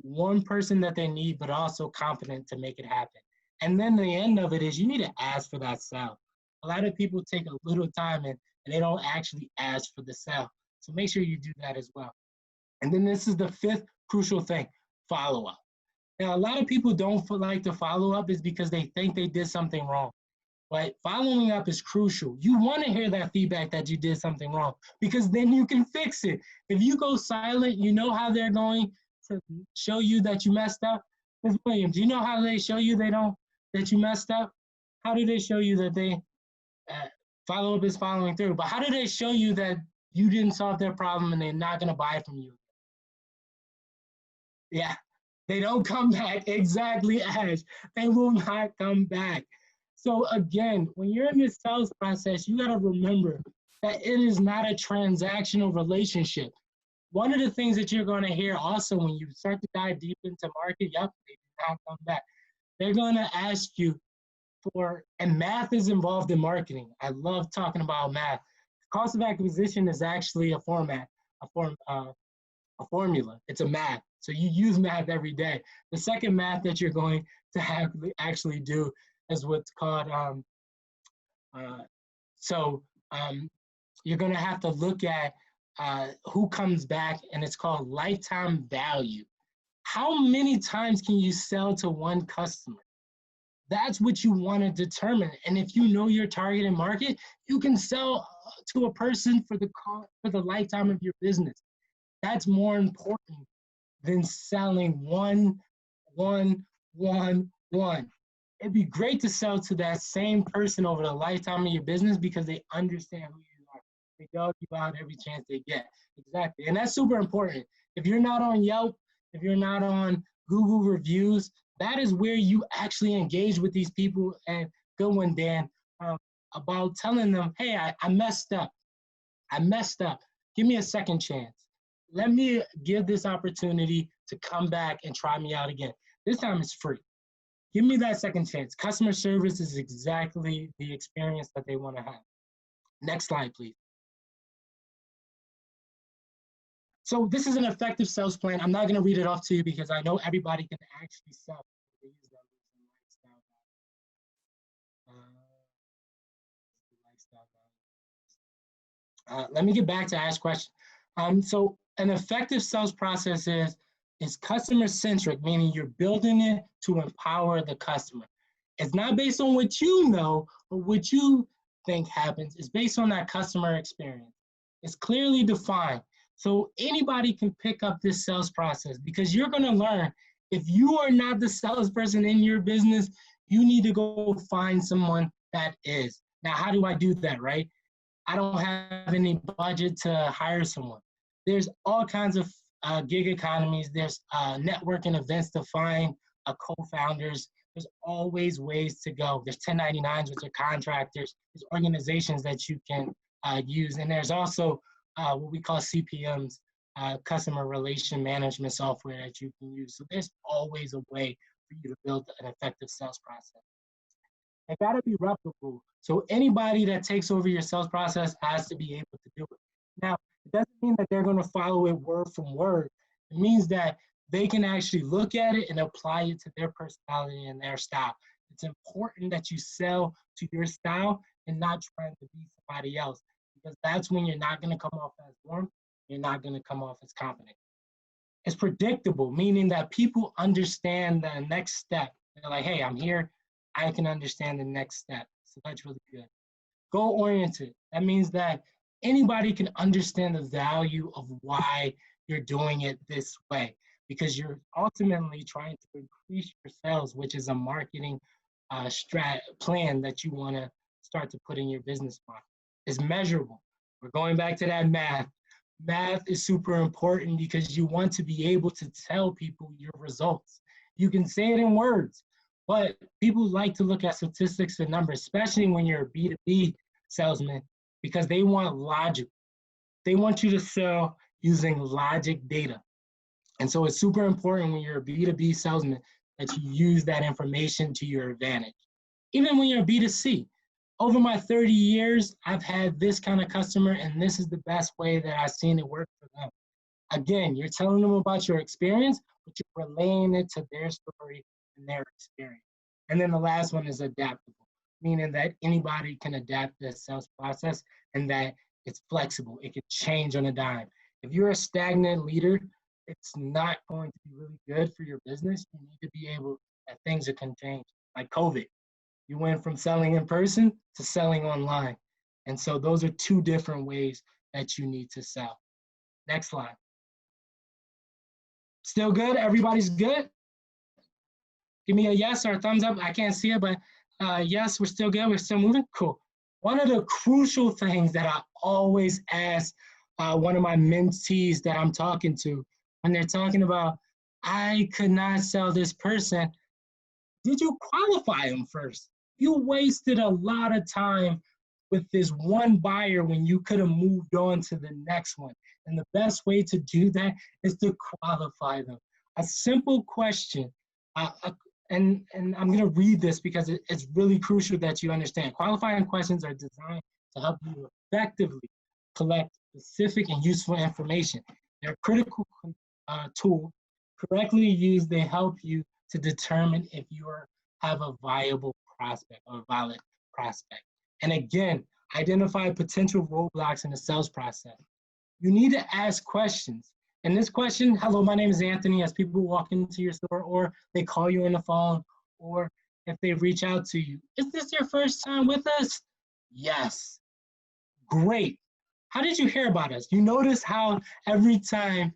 one person that they need, but also confident to make it happen. And then the end of it is you need to ask for that sale. A lot of people take a little time and they don't actually ask for the sale. So make sure you do that as well. And then this is the fifth crucial thing, follow up. Now, a lot of people don't like to follow up is because they think they did something wrong. But following up is crucial. You want to hear that feedback that you did something wrong, because then you can fix it. If you go silent, you know how they're going to show you that you messed up. Ms. Williams, do you know how they show you that you messed up? How do they show you that they follow up is following through? But how do they show you that you didn't solve their problem and they're not going to buy from you? Yeah, they don't come back exactly as they will not come back. So again, when you're in this sales process, you got to remember that it is not a transactional relationship. One of the things that you're going to hear also when you start to dive deep into market, yep, they do not come back. They're going to ask you for, and math is involved in marketing. I love talking about math. Cost of acquisition is actually a formula. It's a math. So you use math every day. The second math that you're going to have actually do is what's called, you're going to have to look at who comes back, and it's called lifetime value. How many times can you sell to one customer? That's what you want to determine. And if you know your target market, you can sell to a person for the lifetime of your business. That's more important than selling one. It'd be great to sell to that same person over the lifetime of your business because they understand who you are. They dog you out every chance they get. Exactly. And that's super important. If you're not on Yelp, if you're not on Google reviews, that is where you actually engage with these people. And good one, Dan, about telling them, hey, I messed up. Give me a second chance. Let me give this opportunity to come back and try me out again. This time it's free. Give me that second chance. Customer service is exactly the experience that they want to have. Next slide, please. So this is an effective sales plan. I'm not going to read it off to you because I know everybody can actually sell. Let me get back to Ash's question. So an effective sales process is customer centric, meaning you're building it to empower the customer. It's not based on what you know or what you think happens. It's based on that customer experience. It's clearly defined. So anybody can pick up this sales process because you're going to learn if you are not the salesperson in your business, you need to go find someone that is. Now, how do I do that, right? I don't have any budget to hire someone. There's all kinds of gig economies. There's networking events to find co-founders. There's always ways to go. There's 1099s, which are contractors. There's organizations that you can use. And there's also what we call CPMs, customer relation management software that you can use. So there's always a way for you to build an effective sales process. It got to be replicable. So anybody that takes over your sales process has to be able to do it. Now, it doesn't mean that they're going to follow it word from word. It means that they can actually look at it and apply it to their personality and their style. It's important that you sell to your style and not trying to be somebody else, because that's when you're not going to come off as warm. You're not going to come off as confident. It's predictable, meaning that people understand the next step. They're like, hey, I'm here. I can understand the next step. So that's really good. Goal-oriented. That means that anybody can understand the value of why you're doing it this way, because you're ultimately trying to increase your sales, which is a marketing plan that you want to start to put in your business model. It's measurable. We're going back to that math. Math is super important because you want to be able to tell people your results. You can say it in words, but people like to look at statistics and numbers, especially when you're a B2B salesman, because they want logic. They want you to sell using logic data. And so it's super important when you're a B2B salesman that you use that information to your advantage. Even when you're a B2C, over my 30 years, I've had this kind of customer, and this is the best way that I've seen it work for them. Again, you're telling them about your experience, but you're relaying it to their story and their experience. And then the last one is adaptable, meaning that anybody can adapt the sales process and that it's flexible. It can change on a dime. If you're a stagnant leader, it's not going to be really good for your business. You need to be able that things can change, like COVID. You went from selling in person to selling online. And so those are two different ways that you need to sell. Next slide. Still good? Everybody's good? Give me a yes or a thumbs up. I can't see it, but yes, we're still good. We're still moving. Cool. One of the crucial things that I always ask one of my mentees that I'm talking to when they're talking about, I could not sell this person, did you qualify them first? You wasted a lot of time with this one buyer when you could have moved on to the next one. And the best way to do that is to qualify them. A simple question, and I'm going to read this because it's really crucial that you understand. Qualifying questions are designed to help you effectively collect specific and useful information. They're a critical tool. Correctly used, they help you to determine if you have a viable prospect or a valid prospect. And again, identify potential roadblocks in the sales process. You need to ask questions. And this question, hello, my name is Anthony, as people walk into your store or they call you on the phone, or if they reach out to you, is this your first time with us? Yes. Great. How did you hear about us? You notice how every time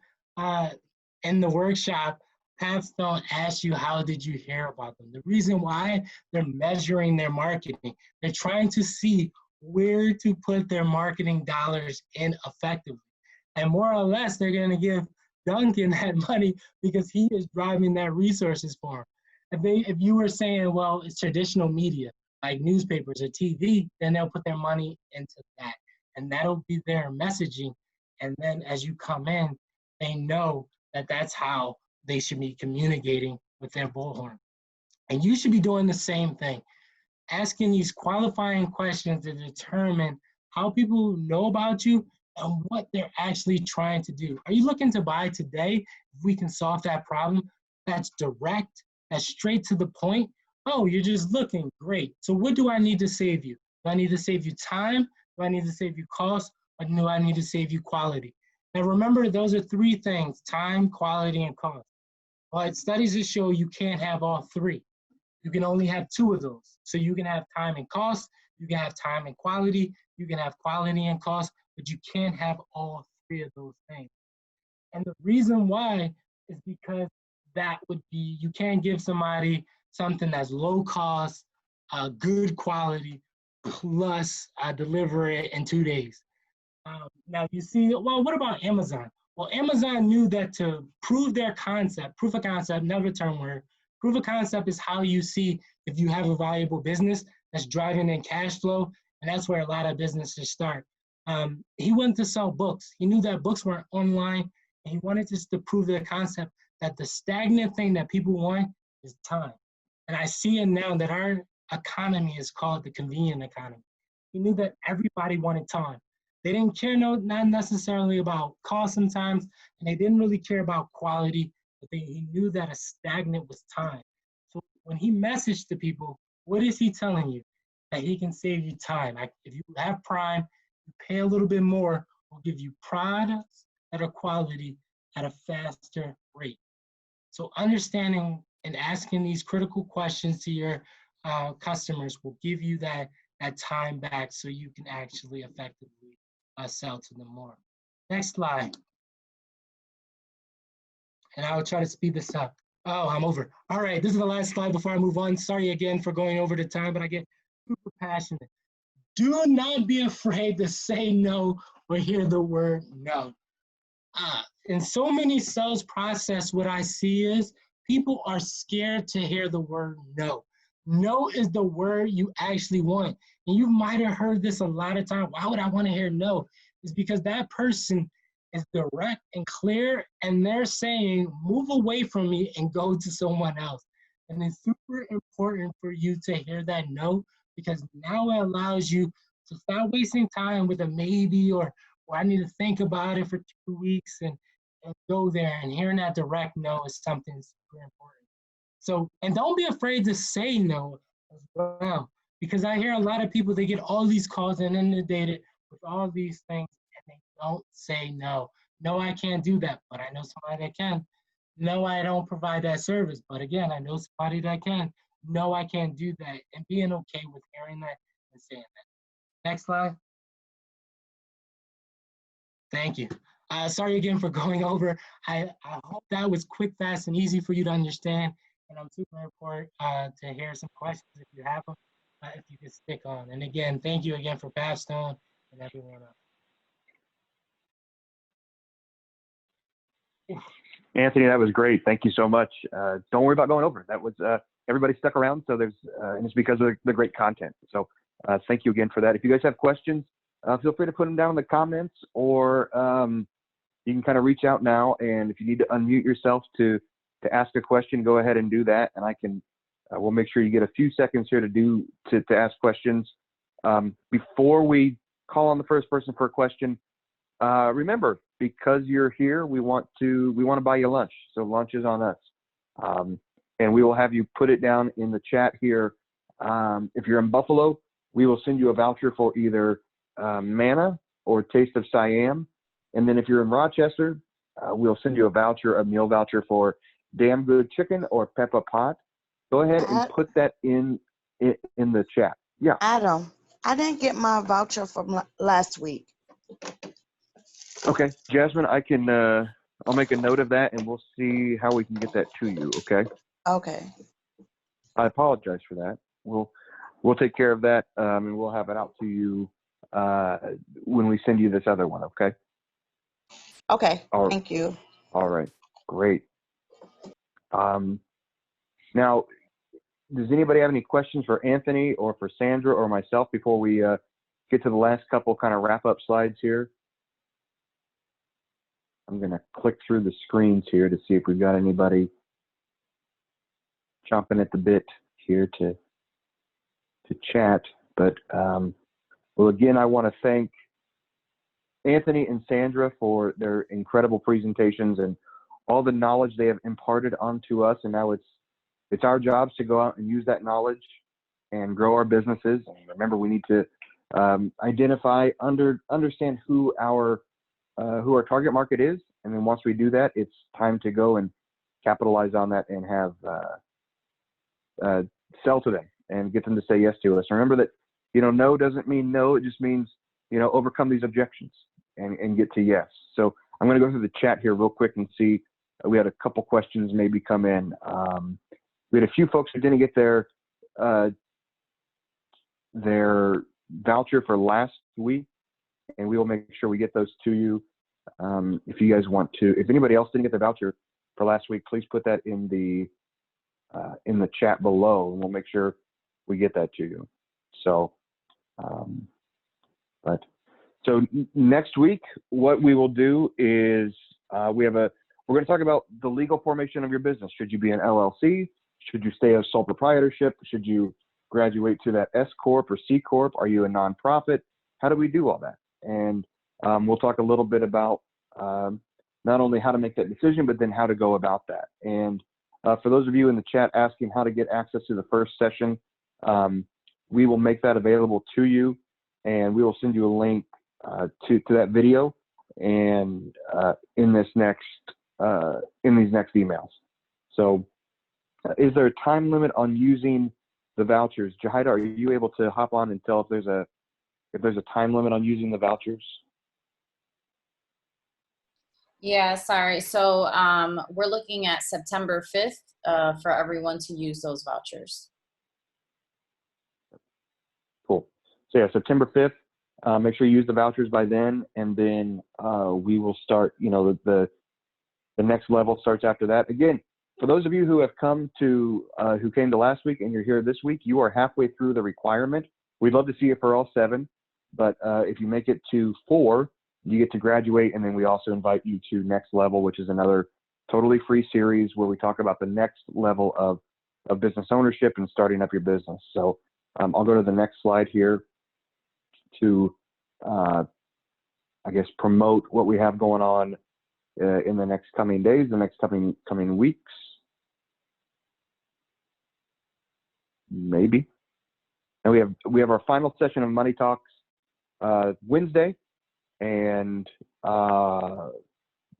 in the workshop, Paths don't ask you how did you hear about them. The reason why, they're measuring their marketing. They're trying to see where to put their marketing dollars in effectively. And more or less, they're going to give Duncan that money because he is driving that resources for them. If you were saying, well, it's traditional media, like newspapers or TV, then they'll put their money into that. And that'll be their messaging. And then as you come in, they know that that's how they should be communicating with their bullhorn. And you should be doing the same thing, asking these qualifying questions to determine how people know about you and what they're actually trying to do. Are you looking to buy today? If we can solve that problem, that's direct, that's straight to the point. Oh, you're just looking, great. So what do I need to save you? Do I need to save you time? Do I need to save you cost? Or do I need to save you quality? Now remember, those are three things: time, quality, and cost. But studies that show you can't have all three. You can only have two of those. So you can have time and cost, you can have time and quality, you can have quality and cost, but you can't have all three of those things. And the reason why is because that would be, you can't give somebody something that's low cost, good quality, plus deliver it in 2 days. Now you see, well, what about Amazon? Well, Amazon knew that to prove their concept, proof of concept, never term word, proof of concept is how you see if you have a valuable business that's driving in cash flow, and that's where a lot of businesses start. He wanted to sell books. He knew that books weren't online, and he wanted just to prove the concept that the stagnant thing that people want is time. And I see it now that our economy is called the convenient economy. He knew that everybody wanted time. They didn't care, not necessarily about cost sometimes, and they didn't really care about quality, but he knew that a stagnant was time. So when he messaged to people, what is he telling you? That he can save you time. If you have Prime, you pay a little bit more, we'll give you products that are quality at a faster rate. So understanding and asking these critical questions to your customers will give you that time back so you can actually effectively sell to them more. Next slide. And I will try to speed this up. Oh, I'm over. All right, this is the last slide before I move on. Sorry again for going over the time, but I get super passionate. Do not be afraid to say no or hear the word no. In so many sales process, what I see is people are scared to hear the word no. No is the word you actually want. And you might have heard this a lot of times. Why would I want to hear no? It's because that person is direct and clear, and they're saying, move away from me and go to someone else. And it's super important for you to hear that no, because now it allows you to stop wasting time with a maybe or I need to think about it for 2 weeks and go there. And hearing that direct no is something super important. So, and don't be afraid to say no as well, because I hear a lot of people, they get all these calls and inundated with all these things and they don't say no. No, I can't do that, but I know somebody that can. No, I don't provide that service, but again, I know somebody that can. No, I can't do that, and being okay with hearing that and saying that. Next slide. Thank you. Sorry again for going over. I hope that was quick, fast, and easy for you to understand. And I'm super important to hear some questions if you have them, if you could stick on. And again, thank you again for Babstone and everyone else. Anthony, that was great. Thank you so much. Don't worry about going over. That was everybody stuck around, so there's and it's because of the great content. So thank you again for that. If you guys have questions, feel free to put them down in the comments, or you can kind of reach out now. And if you need to unmute yourself to ask a question, go ahead and do that, and I can. We'll make sure you get a few seconds here to ask questions. Before we call on the first person for a question, remember, because you're here, we want to buy you lunch. So lunch is on us, and we will have you put it down in the chat here. If you're in Buffalo, we will send you a voucher for either Manna or Taste of Siam, and then if you're in Rochester, we'll send you a meal voucher for Damn Good Chicken or Peppa Pot. Go ahead and put that in the chat. Yeah. Adam, I didn't get my voucher from last week. Okay, Jasmine, I can. I'll make a note of that, and we'll see how we can get that to you. Okay. Okay. I apologize for that. We'll take care of that, and we'll have it out to you when we send you this other one. Okay. Okay. Thank you. All right. Great. Now, does anybody have any questions for Anthony or for Sandra or myself before we get to the last couple kind of wrap-up slides here? I'm going to click through the screens here to see if we've got anybody chomping at the bit here to chat. But well, again, I want to thank Anthony and Sandra for their incredible presentations and all the knowledge they have imparted onto us. And now it's our jobs to go out and use that knowledge and grow our businesses. And remember, we need to identify, understand who our target market is. And then once we do that, it's time to go and capitalize on that and have sell to them and get them to say yes to us. Remember that, no doesn't mean no. It just means, overcome these objections and get to yes. So I'm going to go through the chat here real quick and see. We had a couple questions maybe come in. We had a few folks who didn't get their voucher for last week, and we will make sure we get those to you. If you guys want to, if anybody else didn't get the voucher for last week, please put that in the chat below, and we'll make sure we get that to you. So, so next week, what we will do is we're going to talk about the legal formation of your business. Should you be an LLC? Should you stay a sole proprietorship? Should you graduate to that S Corp or C Corp? Are you a nonprofit? How do we do all that? And we'll talk a little bit about not only how to make that decision, but then how to go about that. And for those of you in the chat asking how to get access to the first session, we will make that available to you, and we will send you a link to that video and in these next emails. So is there a time limit on using the vouchers? Jahida, are you able to hop on and tell if there's a time limit on using the vouchers? Yeah, sorry. So we're looking at September 5th for everyone to use those vouchers. Cool. So yeah, September 5th. Make sure you use the vouchers by then, and then we will start. The next level starts after that. Again, for those of you who have come to who came to last week and you're here this week, you are halfway through the requirement. We'd love to see you for all 7, but if you make it to 4, you get to graduate, and then we also invite you to Next Level, which is another totally free series where we talk about the next level of business ownership and starting up your business. So I'll go to the next slide here to, I guess, promote what we have going on in the next coming days, the next coming weeks, maybe. And we have our final session of Money Talks Wednesday, and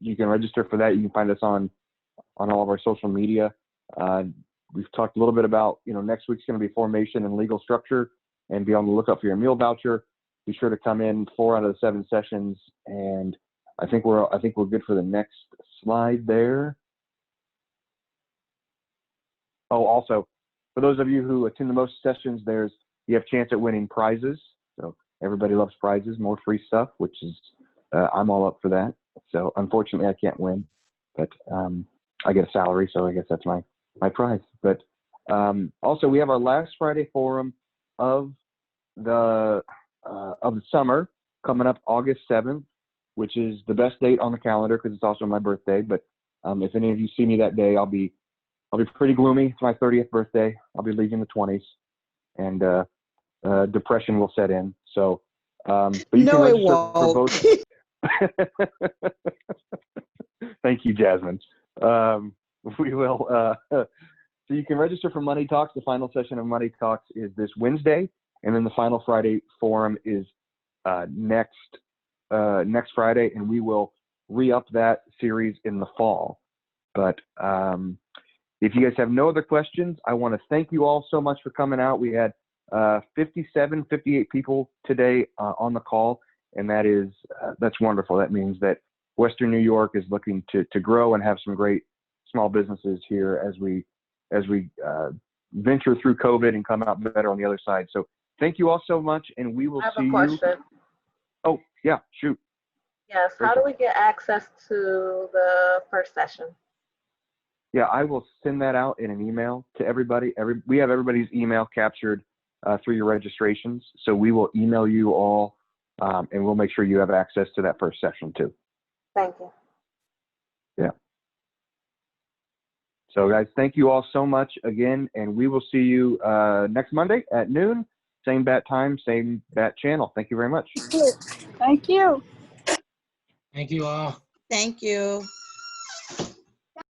you can register for that. You can find us on all of our social media. We've talked a little bit about, next week's going to be formation and legal structure, and be on the lookout for your meal voucher. Be sure to come in 4 out of the 7 sessions, and I think we're good for the next slide there. Oh, also, for those of you who attend the most sessions, you have a chance at winning prizes. So everybody loves prizes, more free stuff, which is I'm all up for that. So unfortunately, I can't win, but I get a salary, so I guess that's my prize. But also, we have our last Friday forum of the summer coming up August 7th, which is the best date on the calendar because it's also my birthday. But if any of you see me that day, I'll be pretty gloomy. It's my 30th birthday. I'll be leaving the 20s, and depression will set in. So, but you No, can it register for both. Thank you, Jasmine. We will. So you can register for Money Talks. The final session of Money Talks is this Wednesday, and then the final Friday forum is next Friday, and we will re-up that series in the fall. But if you guys have no other questions, I want to thank you all so much for coming out. We had 58 people today on the call, and that's wonderful. That means that Western New York is looking to grow and have some great small businesses here as we venture through COVID and come out better on the other side. So thank you all so much, and we will see you. I have a question. Oh, yeah, shoot. Yes, how do we get access to the first session? Yeah, I will send that out in an email to everybody. We have everybody's email captured through your registrations, so we will email you all, and we'll make sure you have access to that first session too. Thank you. Yeah. So guys, thank you all so much again, and we will see you next Monday at noon, same bat time, same bat channel. Thank you very much. Thank you. Thank you all. Thank you.